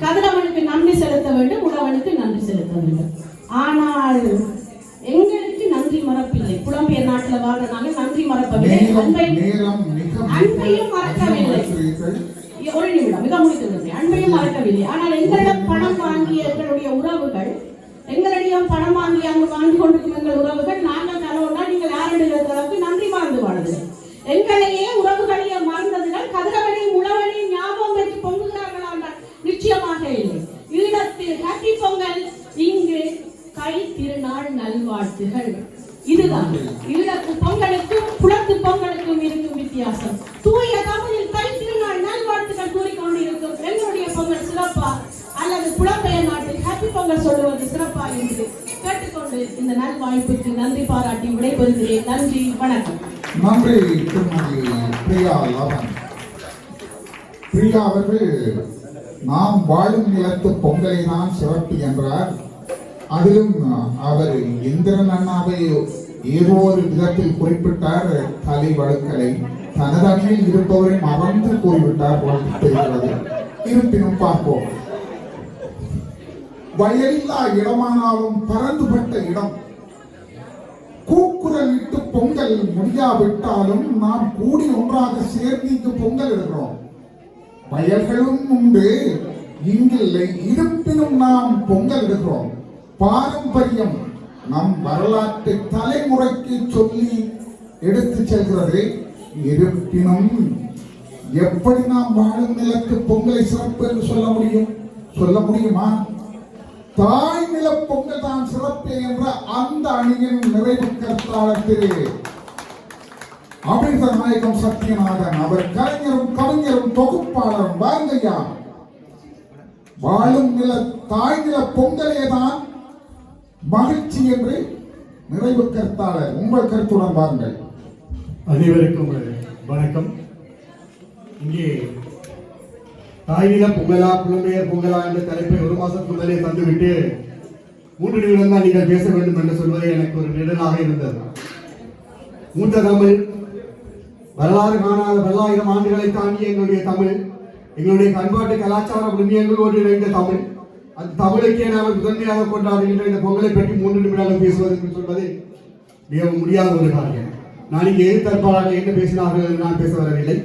கதிரவனுக்கு நன்றி செலுத்த வேண்டும், உழவனுக்கு நன்றி செலுத்த வேண்டும். ஆனால் எங்களுக்கு நன்றி மறப்பில்லை. புலம்பெயர் நாட்டில் வாழ்றனால நன்றி மறப்பவில்லை, அன்பையும் மறக்கவில்லை. ஒரு நிமிடம், மிக முடித்துள்ளது. அன்பையும் மறக்கவில்லை. ஆனால் எங்களிடம் பணம் வாங்கிய எங்களுடைய உறவுகள், எங்களிடம் பணம் வாங்கி அங்கு வாழ்ந்து கொண்டிருக்கும் எங்கள் உறவுகள், நாங்கள் தரவுனா நீங்கள் யாருடைய அளவுக்கு நன்றி மறந்து வாழ்ந்து எங்களையே உறவுகளையே மறந்ததுகள் கதிரவனையும் உழவனையும் ஞாபகம் வைத்து பொங்குகிறார்களா? நிச்சயமாக இல்லை. ஈழத்தில் ஹாப்பி பொங்கல், இங்கு கை திருநாள் நல்வாழ்த்துகள். இதுதான் ஈழத்து பொங்கலுக்கும் புலத்து பொங்கலுக்கும் இருக்கும் வித்தியாசம். தூய தமிழில் கை திருநாள் நல்வாழ்த்துக்கள் கூறிக்கொண்டிருக்கும் எங்களுடைய பொங்கல் சிறப்பா அல்லது புலம்பெயர் நாட்டில் ஹாப்பி பொங்கல் சொல்லுவது சிறப்பா என்று கேட்டுக்கொண்டு இந்த நல்வாய்ப்புக்கு நன்றி பாராட்டி விடைபெறுகிறேன். நன்றி, வணக்கம். நன்றி திருமதி பிரியா லவன். பிரியா அவர்கள் நாம் வாழும் நிலத்து பொங்கலை தான் சிறப்பு என்றார். அதிலும் அவர் இந்திரன் அண்ணாவை ஏதோ ஒரு விதத்தில் குறிப்பிட்டார். கலை வழுக்கலை தனது அணியில் இருப்பவரை மறந்து போய்விட்டார் தெரிகிறது. இருப்பினும் பார்ப்போம். வயலில்லா இடமானாலும் பறந்துபட்ட இடம். கூக்குரல் இட்டு பொங்கல் முடியாவிட்டாலும் நாம் கூடி ஒன்றாக சேர்ந்து இங்கு பொங்கல் எடுக்கிறோம். வயல்களும் உண்டு, இங்கில்லை. இருப்பினும் நாம் பொங்கல் எடுக்கிறோம். பாரம்பரியம் நம் வரலாற்றை தலைமுறைக்கு சொல்லி எடுத்து செல்கிறது. இருப்பினும் எப்படி நாம் வாழும் நிலத்து பொங்கலை சிறப்பு என்று சொல்ல முடியுமா? தாய் நில பொங்கல் தான் சிறப்பு என்ற அந்த அணியின் நிறைவு கருத்தாளர் திரு அமிர்த நாயகம் சத்யநாதன் அவர் கலைஞரும் கவிஞரும் தொகுப்பாளரும். வாருங்கய்யா. வாழும் நில தாய் நில பொங்கலே தான் மகிழ்ச்சி என்று நிறைவு கருத்தாளர் உங்கள் கருத்துடன் வாருங்கள். அனைவருக்கும் வணக்கம். இங்கே தாய்நில பொங்கலா புலம்பெயர் பொங்கலா என்ற தலைப்பை ஒரு மாதத்துக்கு முதலே தந்துவிட்டு 3 நிமிடம் தான் நீங்கள் பேச வேண்டும் என்று சொல்வது எனக்கு ஒரு நிழலாக இருந்தது. மூத்த தமிழ், வரலாறு காணாத 1000 ஆண்டுகளை தாண்டிய எங்களுடைய தமிழ், எங்களுடைய பண்பாட்டு கலாச்சார விழுமியங்களோடு இணைந்த தமிழ், அந்த தமிழுக்கே நாம் முதன்மையாக கொண்டாடுகின்ற இந்த பொங்கலை பற்றி 3 நிமிடங்கள் பேசுவது என்று சொல்வது மிகவும் முடியாத ஒரு காரியம். நான் இங்கே எதிர்த்தரப்பாளர்கள் என்ன பேசினார்கள் என்று நான் பேச வரவில்லை.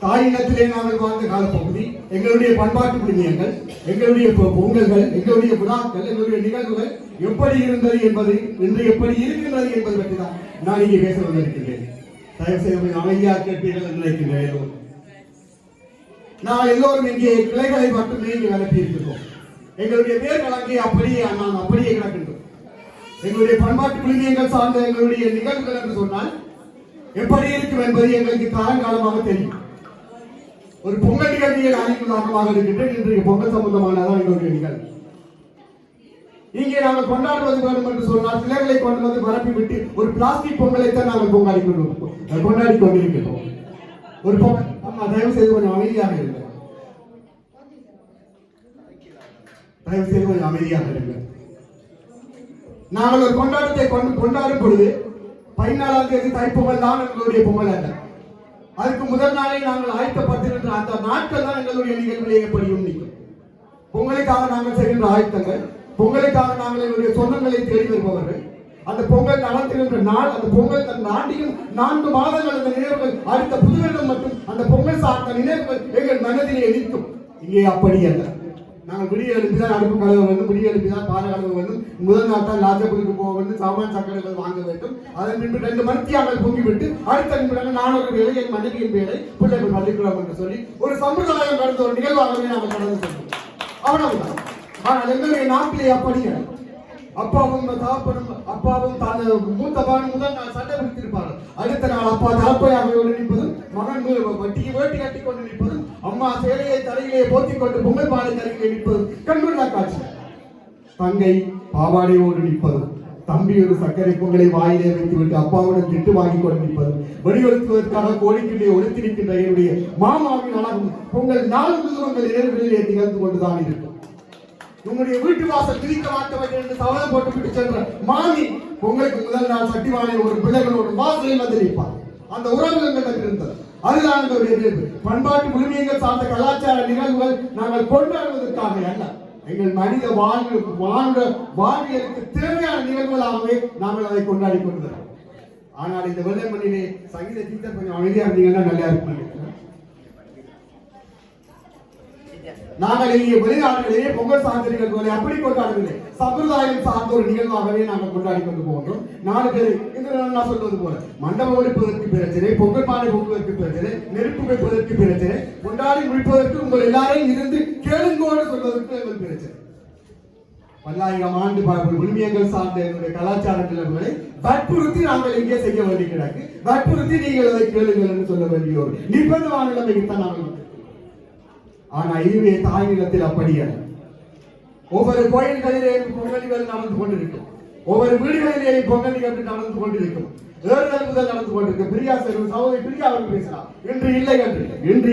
தாயினத்திலே நாங்கள் வாழ்ந்த காலப்பகுதி, எங்களுடைய பண்பாட்டு விழுமியங்கள், எங்களுடைய பொங்கல்கள், எங்களுடைய விழாக்கள், எங்களுடைய நிகழ்வுகள் எப்படி இருந்தது என்பது, இன்று எப்படி இருக்கின்றது என்பது பற்றி தான் நான் இங்கே பேச வந்திருக்கின்றேன். தயவு செய்து அமைதியாக கேட்பீர்கள் என்று நினைக்கின்றேன். நான் எல்லோரும் இங்கே கிளைகளை மட்டுமே இங்கே வளர்த்தி இருக்கிறோம். எங்களுடைய வேர்கள் அங்கே அப்படியே நான் அப்படியே கிடக்கின்றோம். எங்களுடைய பண்பாட்டு விழுமியங்கள் சார்ந்த எங்களுடைய நிகழ்வுகள் என்று சொன்னால் எப்படி இருக்கும் என்பது எங்களுக்கு காலங்காலமாக தெரியும். ஒரு பொங்கல் நிகழ்ச்சியை ஆரம்பமாக இருக்கின்றேன். இன்றைய பொங்கல் சம்பந்தமானதான் எங்களுடைய நிகழ்வு. இங்கே நாங்கள் கொண்டாடுவது வேண்டும் என்று சொன்னால் பிள்ளைகளை கொண்டு வந்து பரப்பி விட்டு ஒரு பிளாஸ்டிக் பொங்கலைத்தான் நாங்கள் கொண்டாடி கொண்டிருக்கிறோம். ஒரு பொங்கல் தயவு செய்து கொஞ்சம் அமைதியாக இருங்கள். தயவு செய்து கொஞ்சம் அமைதியாக இருங்கள். நாங்கள் ஒரு கொண்டாட்டத்தை கொண்டாடும் பொழுது 14ஆம் தேதி தைப்பொங்கல் தான் எங்களுடைய பொங்கல் அல்ல. அதுக்கு முதல் நாளே நாங்கள் ஆயத்தப்பட்டிருக்கின்ற அந்த நாட்கள் தான் எங்களுடைய நிகழ்வுகளை எப்படியும் நிற்கும். பொங்கலுக்காக நாங்கள் செய்கின்ற ஆயத்தங்கள், பொங்கலுக்காக நாங்கள் எங்களுடைய சொந்தங்களை தேடி வருபவர்கள், அந்த பொங்கல் நடத்துகின்ற நாள், அந்த பொங்கல் தாண்டியும் 4 மாதங்கள் அந்த நினைவுகள் அடுத்த புதுவெள்ளம் மற்றும் அந்த பொங்கல் சார்ந்த நினைவுகள் எங்கள் மனதிலே நிற்கும். இங்கே அப்படி அல்ல. நாங்கள் விடிய எழுப்பிதான் அடுப்பு கழுவ வேண்டும், விடிய எழுப்பிதான் பாறை கழுவ வேண்டும், முதல் நாள் தான் லாஜபுரிக்கு போக வேண்டும், சாமான் சக்கரைகள் வாங்க வேண்டும். அதன் பின்பு 2 மணித்தியாமல் பொங்கிவிட்டு அடுத்த நிமிடங்கள் 4 வேலை என் மனைவியின் வேலை பிள்ளைகள் பள்ளிக்கூடம் என்று சொல்லி ஒரு சம்பிரதாயம் கடந்த ஒரு நிகழ்வாகவே நாங்கள் கடந்து சென்றோம். அவ்வளவுதான். ஆனால் எங்களுடைய நாட்டிலே அப்படி அப்பாவும் தான் மூத்தபான் முதல் நாள் சண்டை பிடித்திருப்பார்கள். அடுத்த நாள் அப்பா தலைப்பையாக நிற்பதும், மகன் வட்டிக்கு வேட்டி கட்டி கொண்டு நிற்பதும், அம்மா சேலையை தலையிலே போத்திக் கொண்டு பொங்கல் பானை தரையிலே நிற்பதும் கண்கொள்ளா காட்சி. தங்கை பாவாடையோடு நிற்பதும், தம்பி ஒரு சர்க்கரை பொங்கலை வாயிலே வைத்துவிட்டு அப்பாவுடன் திட்டு வாங்கி கொண்டு நிற்பதும், வெடிவெடுத்துவதற்காக கோழிக்கிலே ஒழித்து நிற்கின்ற என்னுடைய மாமாவின் அழகும் பொங்கல் 4 முதுவங்கள் நேர்களிலே திகழ்ந்து கொண்டுதான் இருக்கும். உங்களுடைய வீட்டு வாசல் பிரிக்க மாட்டவர்கள் என்று சவலம் போட்டுவிட்டு சென்ற மாமி பொங்கலுக்கு முதல் நாள் சட்டிவானை ஒரு பிள்ளைகளோடு வாசலில் வந்து நிற்பார். அந்த உறவுகள் இருந்தது. அதுதான் எங்களுடைய இயல்பு. பண்பாட்டு விழுமியங்கள் சார்ந்த கலாச்சார நிகழ்வுகள் நாங்கள் கொண்டாடுவதற்காக அல்ல, எங்கள் மனித வாழ்வியலுக்கு தேவையான நிகழ்வுகளாகவே நாங்கள் அதை கொண்டாடி கொண்டிருக்கிறோம். ஆனால் இந்த வெள்ளமண்ணிலே சங்கீத டீச்சர் கொஞ்சம் அமைதியா இருந்தீங்கன்னா நல்லா இருக்கும். நாங்கள் இங்கே வெளிநாடுகளிலே பொங்கல் சார்ந்த நிகழ்வுகளை அப்படி கொண்டாடவில்லை, சம்பிரதாயம் சார்ந்த ஒரு நிகழ்வாகவே நாங்கள் கொண்டாடி கொண்டு போகின்றோம். 4 பேர் நான் சொல்வது போல மண்டபம் ஒழிப்பதற்கு பிரச்சனை, பொங்கல் பானை பொங்குவதற்கு பிரச்சனை, நெருப்பு வைப்பதற்கு பிரச்சனை, கொண்டாடி முடிப்பதற்கு உங்கள் எல்லாரையும் இருந்து கேளுங்கோடு சொல்வதற்கு எங்கள் பிரச்சனை. 1000 ஆண்டு விழுமியங்கள் சார்ந்த என்னுடைய கலாச்சார நிகழ்வுகளை வற்புறுத்தி நாங்கள் இங்கே செய்ய வேண்டி கிடக்கு. வற்புறுத்தி நீங்கள் அதை கேளுங்கள் என்று சொல்ல வேண்டிய ஒரு நிபந்தமான நிலைமைக்குத்தான் நாங்கள். ஆனா இதுவே தாய் நிலத்தில் அப்படி அல்ல. ஒவ்வொரு கோயில்களிலே பொங்கல் நிகழ்வு நடந்து கொண்டிருக்கும், ஒவ்வொரு வீடுகளிலே பொங்கல் நிகழ்வு நடந்து கொண்டிருக்கும், ஏறுதல் முதல் நடந்து கொண்டிருக்கும். பிரியா சகோதரி பிரியா அவர்கள் பேசலாம், இன்று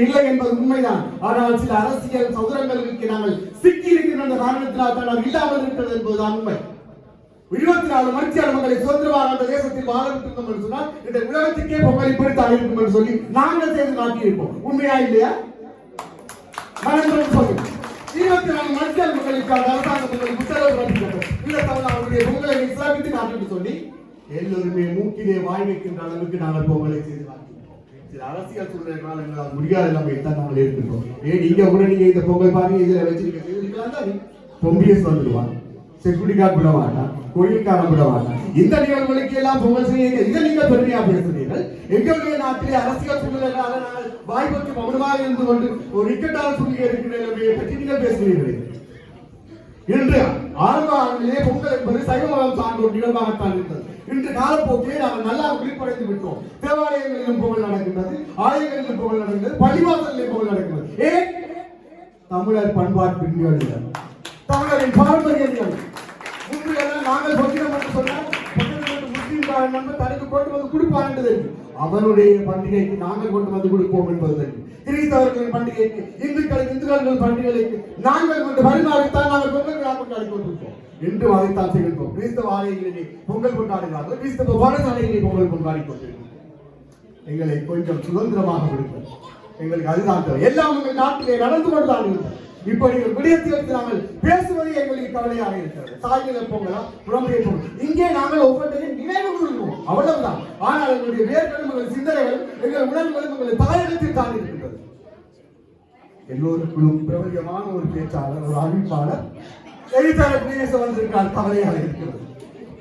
இல்லை என்பது உண்மைதான். ஆனால் சில அரசியல் சதுரங்களுக்கு நாங்கள் சிக்கி இருக்கின்ற காரணத்தினால் தான் அது இல்லாமல் இருக்கிறது என்பதுதான் உண்மை. 24 மணித்தியால மக்களை சுதந்திரமாக அந்த தேசத்தில் வாழ விட்டிருந்தோம் என்று சொன்னால் இந்த உலகத்துக்கே பொங்கல் இப்படித்தான் இருக்கும் என்று சொல்லி நாங்கள் செய்து காட்டியிருப்போம். உண்மையா இல்லையா? 24 மணித்தியால மக்களுக்கான அரசாங்கத்துக்கு உத்தரவு பிறப்பிக்கப்பட்டது. இந்த தவறு அவருடைய பொங்கலை இஸ்லாமித்து காட்டு சொல்லி எல்லோருமே மூக்கிலே வாய் வைக்கின்ற அளவுக்கு நாங்கள் பொங்கலை செய்து காட்டினோம். சில அரசியல் சூழ்நிலைகளால் எங்களால் முடியாத நிலைமைத்தான் நாங்கள் இருக்கின்றோம். நீங்க கூட நீங்க இந்த பொங்கல் பாருங்க, இதுல வச்சிருக்க பொம்பியஸ் வந்துடுவாங்க, செக்யூரிட்டி கார்டு விட மாட்டான், கோயில்காரன் விட மாட்டான். இந்த நிகழ்வுகளுக்கு எல்லாம் பொங்கல் செய்ய இதை நீங்கள் பெருமையா பேசுகிறீர்கள். எங்களுடைய நாட்டிலே அரசியல் சூழ்நிலைகளால் நாங்கள் வாய்ப்புக்கு மௌனமாக இருந்து கொண்டு ஒரு இக்கட்டான சூழ்நிலை இருக்கிற நிலைமையை பற்றி நீங்கள் பேசுகிறீர்கள். இன்று ஆரம்ப ஆண்டிலே பொங்கல் என்பது சைவ மதம் சார்ந்த ஒரு நிகழ்வாகத்தான் இருந்தது. இன்று காலப்போக்கிலே நாங்கள் நல்லா விழிப்படைந்து விட்டோம். தேவாலயங்களிலும் பொங்கல் நடக்கின்றது, ஆலயங்களிலும் பொங்கல் நடக்கின்றது, பள்ளிவாசலிலும் பொங்கல் நடக்கின்றது. ஏன்? தமிழர் பண்பாட்டு நிகழ்வுகள், தமிழரின் பாரம்பரிய நிகழ்வு. முன்பெல்லாம் நாங்கள் பொங்கிடம் என்று சொன்னால் முஸ்லீம்காரன் நண்பர் தனக்கு கொண்டு வந்து கொடுப்பார் என்று தெரியும். அவருடைய பண்டிகைக்கு நாங்கள் கொண்டு வந்து கொடுப்போம் என்பது தெரியும். கிறிஸ்தவர்களின் பண்டிகைக்கு, இந்துக்கள் பண்டிகைக்கு நாங்கள் கொண்டு பரிமாறித்தான் நாங்கள் பொங்கல் விழா கொண்டாடி கொண்டிருப்போம். என்று அதைத்தான் செய்கின்றோம். கிறிஸ்தவ ஆலயங்களிலே பொங்கல் கொண்டாடுகிறார்கள், கிறிஸ்தவ பாடசாலைகளிலே பொங்கல் கொண்டாடி கொண்டிருக்கிறோம். எங்களை கொஞ்சம் சுதந்திரமாக விடுங்கள். எங்களுக்கு அதுதான் தேவை. எல்லாம் உங்கள் நாட்டிலே நடந்து கொண்டுதான் இருக்கிறது. இப்படி விடயத்தில் நாங்கள் பேசுவது எங்களுக்கு கவலையாக இருக்கிறது. தாய்நில பொங்கலா, புலம்பெயர் பொங்கல், இங்கே நாங்கள் ஒவ்வொன்றையும் நினைவு கூறுவோம், அவ்வளவுதான். ஆனால் எங்களுடைய வேர்களும் எங்கள் சிந்தனைகளும் எங்கள் உணர்வுகளும் எங்கள் தாயகத்தில் தான் இருக்கின்றது. எல்லோருக்கும் பிரபலியமான ஒரு பேச்சாளர், ஒரு அறிவிப்பாளர் செய்தித்தாளர் பேச வந்திருக்கார். கவலையாக இருக்கிறது.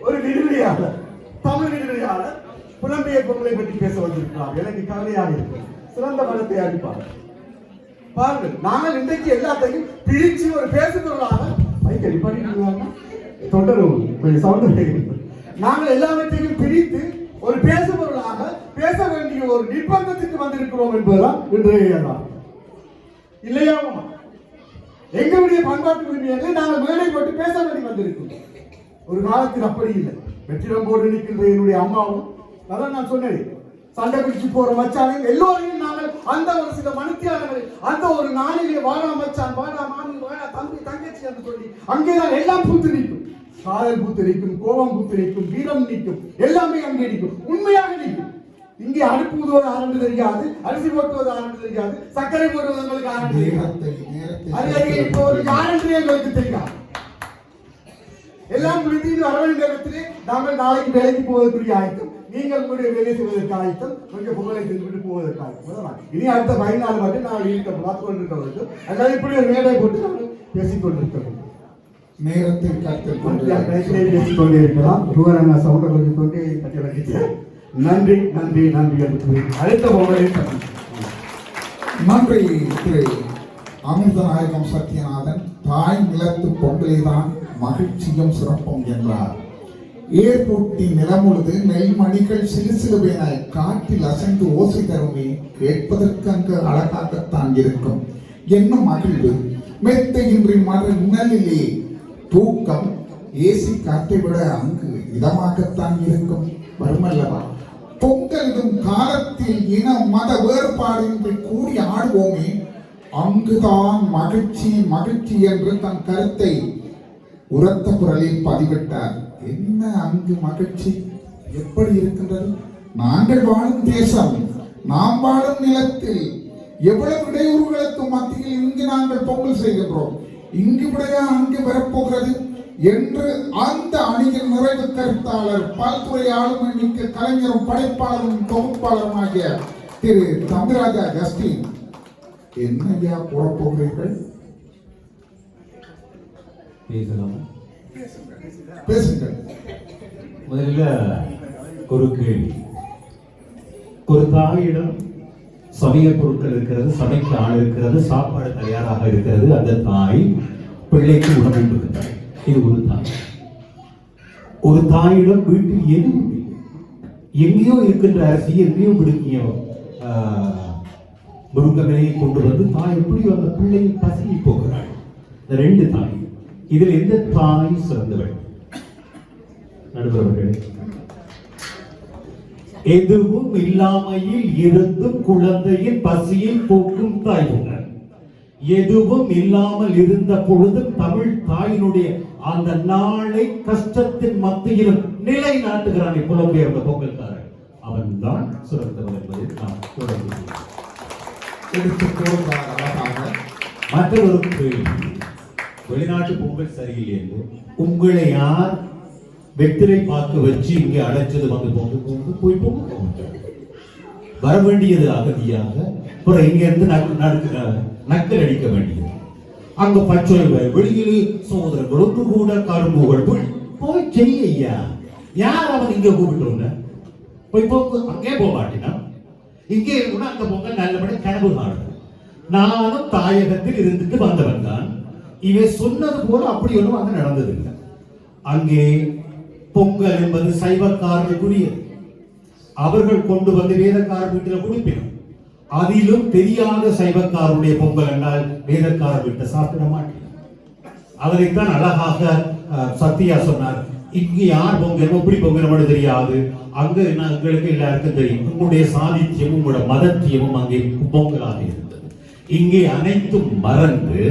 ஒரு விடுதலையாளர், தமிழ் விடுதலையாளர் புலம்பெயர் பொருளை பற்றி பேச வந்திருக்கிறார். எனக்கு கவலையாக இருக்கிறது. சிறந்த மனத்தை அறிவிப்பாளர் பாருங்கள். நாங்கள் இன்றைக்கு எல்லாத்தையும் பிரிச்சு ஒரு பேசுபொருளாக மைக்கடி பண்ணிடுவாங்க. தொடரும் கொஞ்சம் சவுண்ட். நாங்கள் எல்லாவற்றையும் பிரித்து ஒரு பேசுபொருளாக பேச வேண்டிய ஒரு நிர்பந்தத்துக்கு வந்திருக்கிறோம் என்பதுதான் இன்றைய இல்லையா? எங்களுடைய பண்பாட்டு உரிமையை நாங்கள் மேடை போட்டு பேச வேண்டி வந்திருக்கிறோம். ஒரு காலத்தில் அப்படி இல்லை. வெற்றிடம் போட்டு நிற்கின்ற என்னுடைய அம்மாவும் அதான் நான் சொன்னேன், சண்டை பிடிச்சு போற மச்சானையும் எல்லோரையும் நாங்கள் அந்த ஒரு சில மனுத்தியாளர்கள் அந்த ஒரு நாளிலே வாழா மச்சான், வாழா மாமி, வாழா தம்பி, தங்கச்சி என்று சொல்லி அங்கேதான் எல்லாம் பூத்து நிற்கும். காதல் பூத்து நிற்கும், கோபம் பூத்து நிற்கும், வீரம் நிற்கும், எல்லாமே அங்கே நிற்கும். உண்மையாக நிற்கும். இங்கே அடுப்பு ஊதுவது ஆரண்டு தெரியாது, அரிசி போட்டுவது ஆரண்டு தெரியாது, சர்க்கரை போடுவது எங்களுக்கு ஆரண்டு தெரியாது. இப்போ ஒரு ஆரண்டு எங்களுக்கு தெரியாது. எல்லாம் முடித்து வர வேண்டிய நேரத்திலே நாங்கள் நாளைக்கு வேலைக்கு போவதற்குரிய ஆயத்தம், நீங்கள் உங்களுடைய வேலை செய்வதற்கு ஆயத்தம், கொஞ்சம் புகழை செஞ்சுட்டு போவதற்கு ஆயத்தம். இனி அடுத்த 14 மட்டும் நாங்கள் வீட்டை பார்த்து கொண்டிருக்க, அதாவது இப்படி ஒரு மேடை போட்டு நாங்கள் பேசிக் கொண்டிருக்கிறோம். நேரத்தை கருத்தில் பேசிக் கொண்டே இருக்கலாம். ரூபா சவுண்டை கொஞ்சம் கொண்டே கட்டி வச்சிட்டேன். நன்றி நன்றி நன்றி என்று அடுத்த பொங்கலை நன்றி திரு அமிர்தநாயகம் சத்யநாதன். தாய் நிலத்து பொங்கலை தான் மகிழ்ச்சியும் சிறப்பும் என்றார். ஏற்பூட்டி நிலமுழுது நெல்மணிகள் சிறு சிறுவென காற்றில் அசைந்து ஓசை தருமே, கேட்பதற்கு அங்கு அழகாகத்தான் இருக்கும். என்ன மகிழ்வு! மெத்தையின்றி நிழலிலே தூக்கம், ஏசி காற்றை விட அங்கு இதமாகத்தான் இருக்கும். வருமல்லவா? பொங்கலிடும் காலத்தில் இன மத வேறுபாடின்றி கூடி ஆடுவோமே, அங்குதான் மகிழ்ச்சி மகிழ்ச்சி என்று தன் கருத்தை உரத்த குரலில் பதிவிட்டார். என்ன அங்கு மகிழ்ச்சி? எப்படி இருக்கின்றது? நாங்கள் வாழும் தேசம், நாம் வாழும் நிலத்தில் எவ்வளவு இடையூறுகளுக்கு மத்தியில் இங்கு நாங்கள் பொங்கல் செய்கின்றோம். இங்கு விடையா அங்கு வரப்போகிறது என்று அந்த அணியின் நிறைவு கருத்தாளர், பல்துறை ஆளுமை மிக்க கலைஞரும் படைப்பாளரும் தொகுப்பாளரும் ஆகிய திரு தம்பிராஜா அகஸ்டின் என்னையா கூறப்போகிறீர்கள்? பேசுங்கள். முதல்ல ஒரு கேள்வி. ஒரு தாயிடம் சமையல் பொருட்கள் இருக்கிறது, சமைக்க ஆள் இருக்கிறது, சாப்பாடு தயாராக இருக்கிறது. அந்த தாய் பிள்ளைக்கு உணவு கொடுக்கிறார். இது ஒரு தாய். ஒரு தாயிடம் வீட்டில் எதுவும் இல்லை. எங்கேயோ இருக்கின்ற அரிசி, எங்கேயோ பிடிக்கியோ முருங்கமையை கொண்டு வந்து தாய் எப்படி அந்த பிள்ளையை பசியை போகிறாள். இந்த 2 தாய். இதில் எந்த தாய் சிறந்தவள்? நடுவர்கள், எதுவும் இல்லாமையில் இருந்தும் குழந்தையின் பசியை போக்கும் தாய் உணர். எதுவும் இல்லாமல் இருந்த பொழுதும் தமிழ் தாயினுடைய அந்த நாளை கஷ்டத்தின் மத்தியிலும் நிலை நாட்டுகிறான் புலம்பெயர்ந்த பொங்கல்காரன். அவன் தான் சிறந்தவன் என்பதை நாம் தொடர்ந்து மற்றொரு கேள்வி. வெளிநாட்டு பொங்கல் சரியில்லை என்று உங்களை யார் வெற்றிலை பார்க்க வச்சு இங்கே அழைச்சது? வந்து பொங்கு போய் பொங்க வர வேண்டியது அகதியாக, அப்புறம் இங்க இருந்து நக்கல் அடிக்க வேண்டியது. அங்க பச்சை வெளியில் சோதரர்கள் ஒன்று கூட கரும்புகள் போய் செய்ய. யார் அவன் இங்க கூப்பிட்டு போய் பொங்கு? அங்கே போக மாட்டேனா? இங்கே இருக்கணும். அந்த பொங்கல் நல்லபடி கனவு காணுது. நானும் தாயகத்தில் இருந்துட்டு வந்தவன் தான். இவன் சொன்னது போல அப்படி ஒன்றும் அங்க நடந்தது இல்லை. அங்கே பொங்கல் என்பது சைவக்காரர்களுக்குரியது. அவர்கள் கொண்டு வந்து வேதக்காரர் வீட்டில் குடிப்பினர். அதிலும் தெரியாத சைவக்காரருடைய பொங்கல் என்றால் வேதக்காரர் வீட்டை சாப்பிட மாட்டேன். அவரைத்தான் அழகாக சத்யா சொன்னார். இங்கு யார் பொங்கல் எப்படி பொங்கல் தெரியாது. அங்கு எங்களுக்கு எல்லாருக்கும் தெரியும். உங்களுடைய சாதித்யமும் உங்களோட மதத்தியமும் அங்கே பொங்கலாக இருந்தது. இங்கே அனைத்தும் மறந்து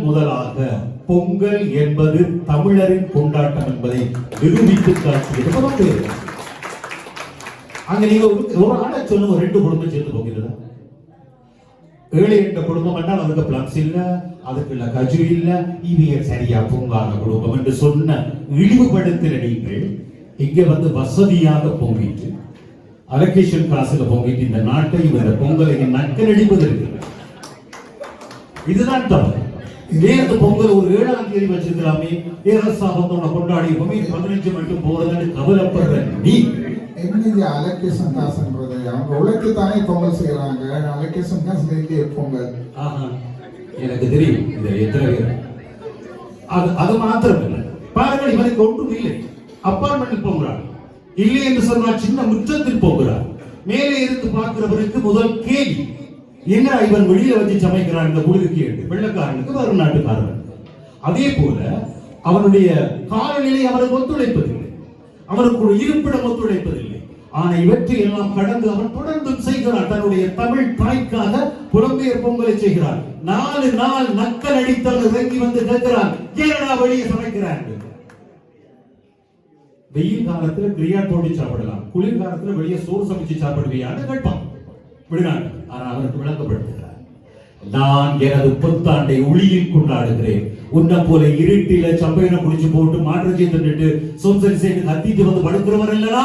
முதலாக பொங்கல் என்பது தமிழரின் கொண்டாட்டம் என்பதை நிரூபித்து காட்டியது. அங்க நீங்க ஒரு ஆளை சொல்லுங்க, 2 குடும்பம் சேர்த்து போகிறதா? 7 8 குடும்பம் என்றால் அதுக்கு பிளக்ஸ் இல்ல, அதுக்கு இல்ல கஜு இல்ல, இவங்க சரியா பொங்காத குடும்பம் என்று சொன்ன இழிவுபடுத்தின நீங்கள் இங்க வந்து வசதியாக பொங்கிட்டு அலோகேஷன் காசுல பொங்கிட்டு இந்த நாட்டை இந்த பொங்கலை நக்கல் அடிப்பதற்கு இதுதான் தவறு. இதே அந்த பொங்கல் ஒரு 7ஆம் தேதி வச்சிருக்கலாமே, ஏரசாபத்தோட கொண்டாடி 15 மட்டும் போறதுன்னு கவலைப்படுற நீ என்னையா அலகேசன் காசுன்றது? அவங்க உழைக்கு தானே பொங்கல் செய்யறாங்க. அலகேசன் காசு இல்லையே பொங்கல். எனக்கு தெரியும் இந்த எத்தனை பேர். அது மாத்திரம் இல்லை, பாருங்கள், இவனுக்கு ஒன்றும் இல்லை. அப்பார்ட்மெண்ட்டில் போகிறார், இல்லை என்று சொன்னால் சின்ன முற்றத்தில் போகிறார். மேலே இருந்து பார்க்கிறவருக்கு முதல் கேள்வி, என்ன இவன் வெளியில வச்சு சமைக்கிறான் இந்த குளிருக்கு என்று. வெள்ளக்காரனுக்கு வரும் நாட்டுக்காரன். அதே போல அவனுடைய காலநிலை அவனுக்கு ஒத்துழைப்பதில்லை, அவனுக்கு ஒரு இருப்பிடம் ஒத்துழைப்பதில்லை. ஆனா இவற்றை எல்லாம் கடந்து அவன் தொடர்ந்து செய்கிறான். தன்னுடைய தமிழ் தாய்க்காக புலம்பெயர் பொங்கலை செய்கிறான். 4 நாள் நக்கல் அடித்தவன் இறங்கி வந்து கேட்கிறான், ஏனடா வெளியே சமைக்கிறான்? வெயில் காலத்துல கிரியாட் போட்டு சாப்பிடலாம், குளிர் காலத்துல வெளியே சோறு சமைச்சு சாப்பிடுவியான்னு கேட்பான் வெளிநாட்டு. ஆனா அவருக்கு விளக்கப்படுத்துகிறார், நான் எனது புத்தாண்டை ஒளியில் கொண்டாடுகிறேன். உன்ன போல இருட்டில சம்பையின குடிச்சு போட்டு மாற்றத்தை தின்னுட்டு சொந்தரி செய்து கத்திட்டு வந்து படுக்கிறவர் இல்ல.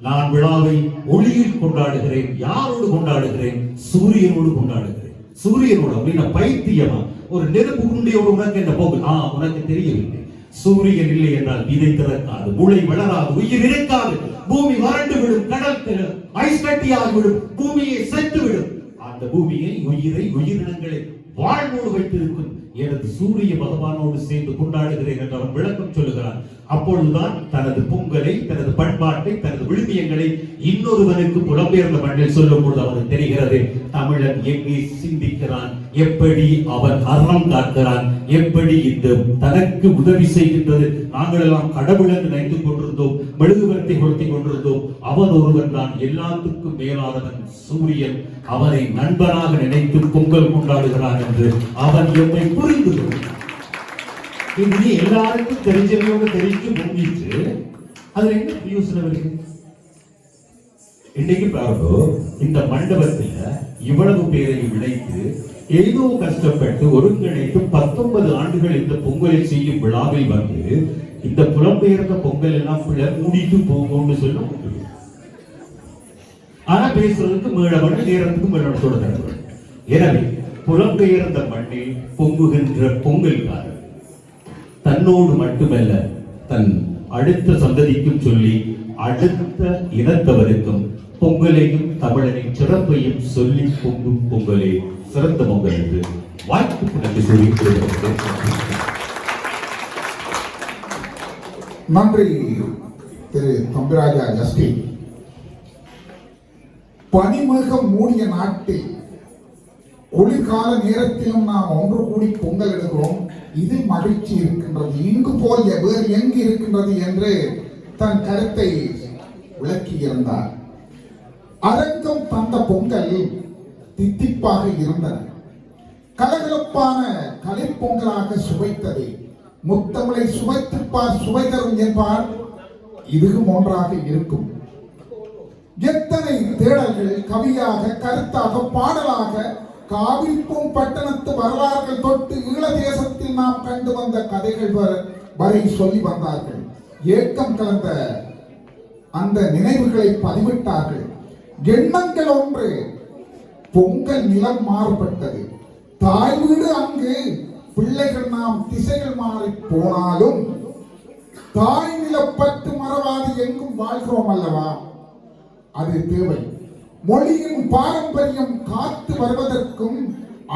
நான் விழாவை ஒளியில் கொண்டாடுகிறேன். யாரோடு கொண்டாடுகிறேன்? சூரியனோடு கொண்டாடுகிறேன். சூரியனோடு அப்படின்னா பைத்தியமா? ஒரு நெருப்பு உருண்டையோடு உனக்கு என்ன போகுது? உனக்கு தெரியவில்லை. சூரியன் இல்லை என்றால் விதை திறக்காது, முளை வளராது, உயிர் இருக்காது, பூமி வறண்டு விடும், கடல் ஐஸ் கட்டியாகி விடும், பூமியை செத்து விடும். அந்த பூமியை, உயிரை, உயிரினங்களை வாழ்வோடு வைத்திருக்கும் எனது சூரிய பகவானோடு சேர்ந்து கொண்டாடுகிறேன் என்று அவன் விளக்கம் சொல்லுகிறான். அப்பொழுதுதான் தனது பொங்கலை, தனது பண்பாட்டை, தனது விழுமியங்களை இன்னொருவனுக்கு புலம்பெயர்ந்த மண்ணில் சொல்லும் பொழுது அவனுக்கு தெரிகிறது, தமிழன் எங்கே சிந்திக்கிறான், எப்படி அவன் அறம் காக்கிறான், எப்படி இந்த தனக்கு உதவி செய்கின்றது. நாங்கள் எல்லாம் கடவுள் என்று நினைத்துக் கொண்டிருந்தோம், மெழுகுவர்த்தி கொளுத்தி கொண்டிருந்தோம். அவன் ஒருவன் தான் எல்லாத்துக்கும் மேலானவன், சூரியன். அவனை நண்பனாக நினைத்து பொங்கல் கொண்டாடுகிறான் என்று அவன் எம்மை புரிந்து கொண்டான். இது எல்லாருக்கும் தெரிஞ்சவங்க தெரிஞ்சு முங்கிட்டு அதுல என்ன பிரயோசனம் இருக்கு? இன்னைக்கு பாருங்க, இந்த மண்டபத்துல இவ்வளவு பேரை விளைத்து ஏதோ கஷ்டப்பட்டு ஒருங்கிணைத்து 19 ஆண்டுகள் இந்த பொங்கலை செய்யும் விழாவில் வந்து இந்த புலம்பெயர்ந்த பொங்கல் எல்லாம் மூடிட்டு போகும்னு சொல்ல முடியும். ஆனா பேசுறதுக்கு மேடமணி நேரத்துக்கு மேலோட தருவது. எனவே புலம்பெயர்ந்த மண்ணில் பொங்குகின்ற பொங்கல்காரர் தன்னோடு மட்டுமல்ல, தன் அடுத்த சந்ததிக்கும் சொல்லி அடுத்த இனத்தவருக்கும் பொங்கலையும் தமிழனின் சிறப்பையும் சொல்லி பொங்கும் பொங்கலே சிறந்த பொங்கல் என்று வாய்ப்புக்கு நன்றி சொல்லி நன்றி திரு தம்பிராஜா ஜஸ்டின். பனிமேகம் மூடிய நாட்டில் குளிர்கால நேரத்திலும் நாம் ஒன்று கூடி பொங்கல் எடுக்கிறோம். இது மகிழ்ச்சி இருக்கின்றது, இங்கு போல் வேறு எங்கு இருக்கின்றது என்று தன் கருத்தை விளக்கி இருந்தார். அரங்கம் தந்த பொங்கல் தித்திப்பாக இருந்தன, கலகலப்பான கலை பொங்கலாக சுவைத்தது. முத்தமிழை சுவைத்துப்பார் சுவை தரும் என்பார், இதுவும் ஒன்றாக இருக்கும். எத்தனை தேடல்கள் கவியாக, கருத்தாக, பாடலாக, காவிரிப்பும் பட்டணத்து வரலாறுகள் தொட்டு ஈழ தேசத்தில் நாம் கண்டு வந்த கதைகள் வரை சொல்லி வந்தார்கள். ஏக்கம் கலந்த அந்த நினைவுகளை பதிவிட்டார்கள். எண்ணங்கள் ஒன்று, பொங்கல் நிலம் மாறுபட்டது. தாய் வீடு அங்கு, பிள்ளைகள் நாம் திசைகள் மாறி போனாலும் தாய் நிலப்பட்டு மறவாது எங்கும் வாழ்கிறோம் அல்லவா? அது தேவை. மொழியின் பாரம்பரியம் காத்து வருவதற்கும்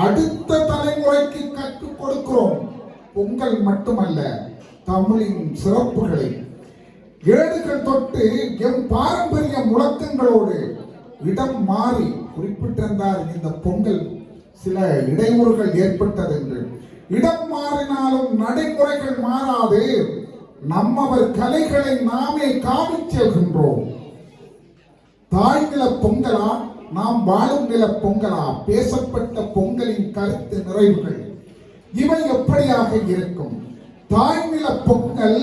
அடுத்த தலைமுறைக்கு கற்றுக் கொடுக்கிறோம். பொங்கல் மட்டுமல்ல, தமிழின் சிறப்புகளை ஏடுகள் தொட்டு எம் பாரம்பரிய முழக்கங்களோடு இடம் மாறி குறிப்பிட்டிருந்தார். இந்த பொங்கல் சில இடையூறுகள் ஏற்பட்டது என்று. இடம் மாறினாலும் நடைமுறைகள் மாறாது. நம்மவர் கலைகளை நாமே காவிச் செல்கின்றோம். தாய் நில பொங்கலா, நாம் வாழும் நில பொங்கலா? பேசப்பட்ட பொங்கலின் கருத்து நிறைவுகள் இவை எப்படியாக இருக்கும்? தாய் நில பொங்கல்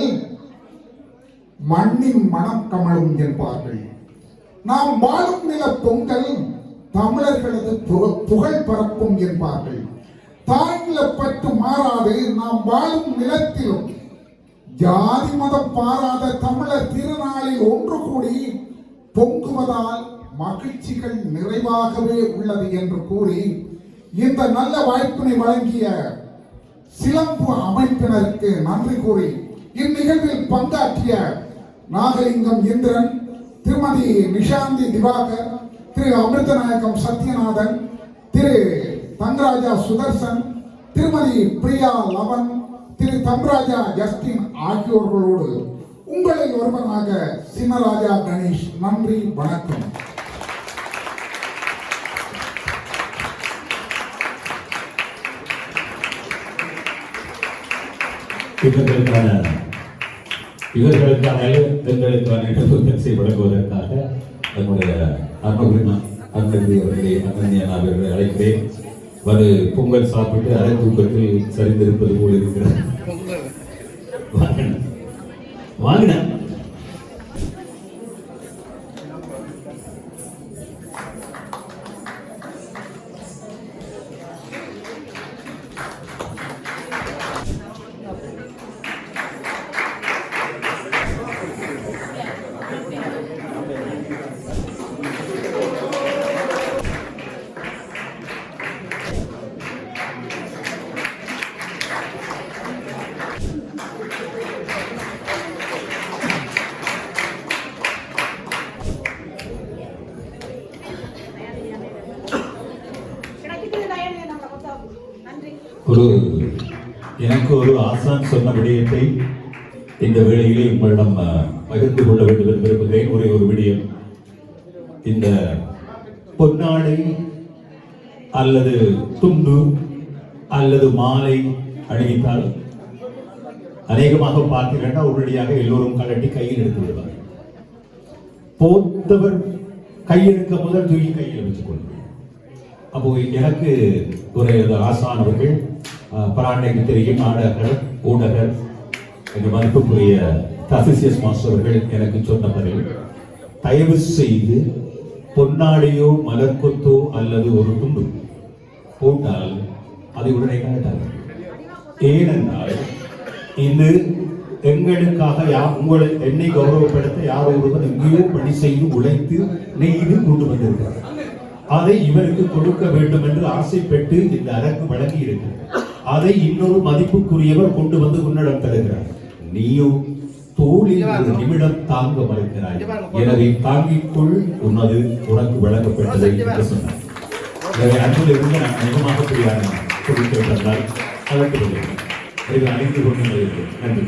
மண்ணின் மனம் கமழும் என்பார்கள். நாம் வாழும் நில பொங்கல் தமிழர்களது புகழ் பரப்பும் என்பார்கள். தாய் நில பற்று மாறாது. நாம் வாழும் நிலத்திலும் ஜாதி மதம் பாராத தமிழர் திருநாளில் ஒன்று கூடி பொங்குவதால் மகிழ்ச்சிகள் நிறைவாகவே உள்ளது என்று கூறி இந்த நல்ல வாய்ப்பினை வழங்கிய சிலம்பு அமைப்பினருக்கு நன்றி கூறி இந்நிகழ்வில் பங்காற்றிய நாகலிங்கம் இந்திரன், திருமதி நிஷாந்தி திவாகர், திரு அமிர்தநாயகம் சத்யநாதன், திரு தங்கராஜா சுதர்சன், திருமதி பிரியா லவன், திரு தம்ராஜா ஜஸ்டின் ஆகியோர்களோடு உங்களில் ஒருவனாக சின்னராஜா கணேஷ். நன்றி, வணக்கம். இவர்களுக்கான எங்களுக்கான இடத்தை வழங்குவதற்காக நம்முடைய அவர்களை அழைக்கிறேன். பொங்கல் சாப்பிட்டு அரை தூக்கத்தில் சரிந்திருப்பது போல் இருக்கிறார். வாங்கின எனக்கு ஒரு ஆசான் சொன்ன விடயத்தை இந்த வேளையிலே உங்களிடம் பகிர்ந்து கொள்ள வேண்டும் என்று விரும்புகிறேன். ஒரே ஒரு விடயம், இந்த பொன்னாடை அல்லது துண்டு அல்லது மாலை அணிவித்தால் அநேகமாக பார்த்தீங்கன்னா உடனடியாக எல்லோரும் கலட்டி கையில் எடுத்து விடுவார். போத்தவர் கையெடுக்க முதல் தூக்கி கையில் வச்சுக் கொள்வார். அப்போ எனக்கு ஒரு ஆசான் அவர்கள் பராண்டைக்கு தெரியும் நாடகர் ஊடகர் என்ற மதிப்புக்குரிய தசிசியஸ் மாஸ்டர் அவர்கள் எனக்கு சொன்னபடி, தயவு செய்து பொன்னாடியோ மலர்கொத்தோ அல்லது ஒரு துண்டு போட்டால் அதை உடனே கலட்டார்கள். ஏனென்றால் இது எங்களுக்காக உங்களை என்னை கௌரவப்படுத்த யாரோ ஒருவர் எங்கேயோ பணி செய்து உழைத்து நெய்து கொண்டு வந்திருக்கிறார். அதை இவருக்கு கொடுக்க வேண்டும் என்று ஆசைப்பட்டு இந்த அரங்கு வழங்கி இருக்கிறது. அதை இன்னொரு மதிப்புக்குரியவர் கொண்டு வந்து உன்னிடம் தருகிறார். நீயோ தோளில் ஒரு நிமிடம் தாங்க மறுக்கிறாய். எனவே தாங்கிக்குள் உனக்கு வழங்கப்பட்டதை என்று சொன்னார். அன்பிலிருந்து நான் அதிகமாக புரியாத கொடுக்கப்பட்டால் அதற்கு அழைத்து கொண்டு நன்றி.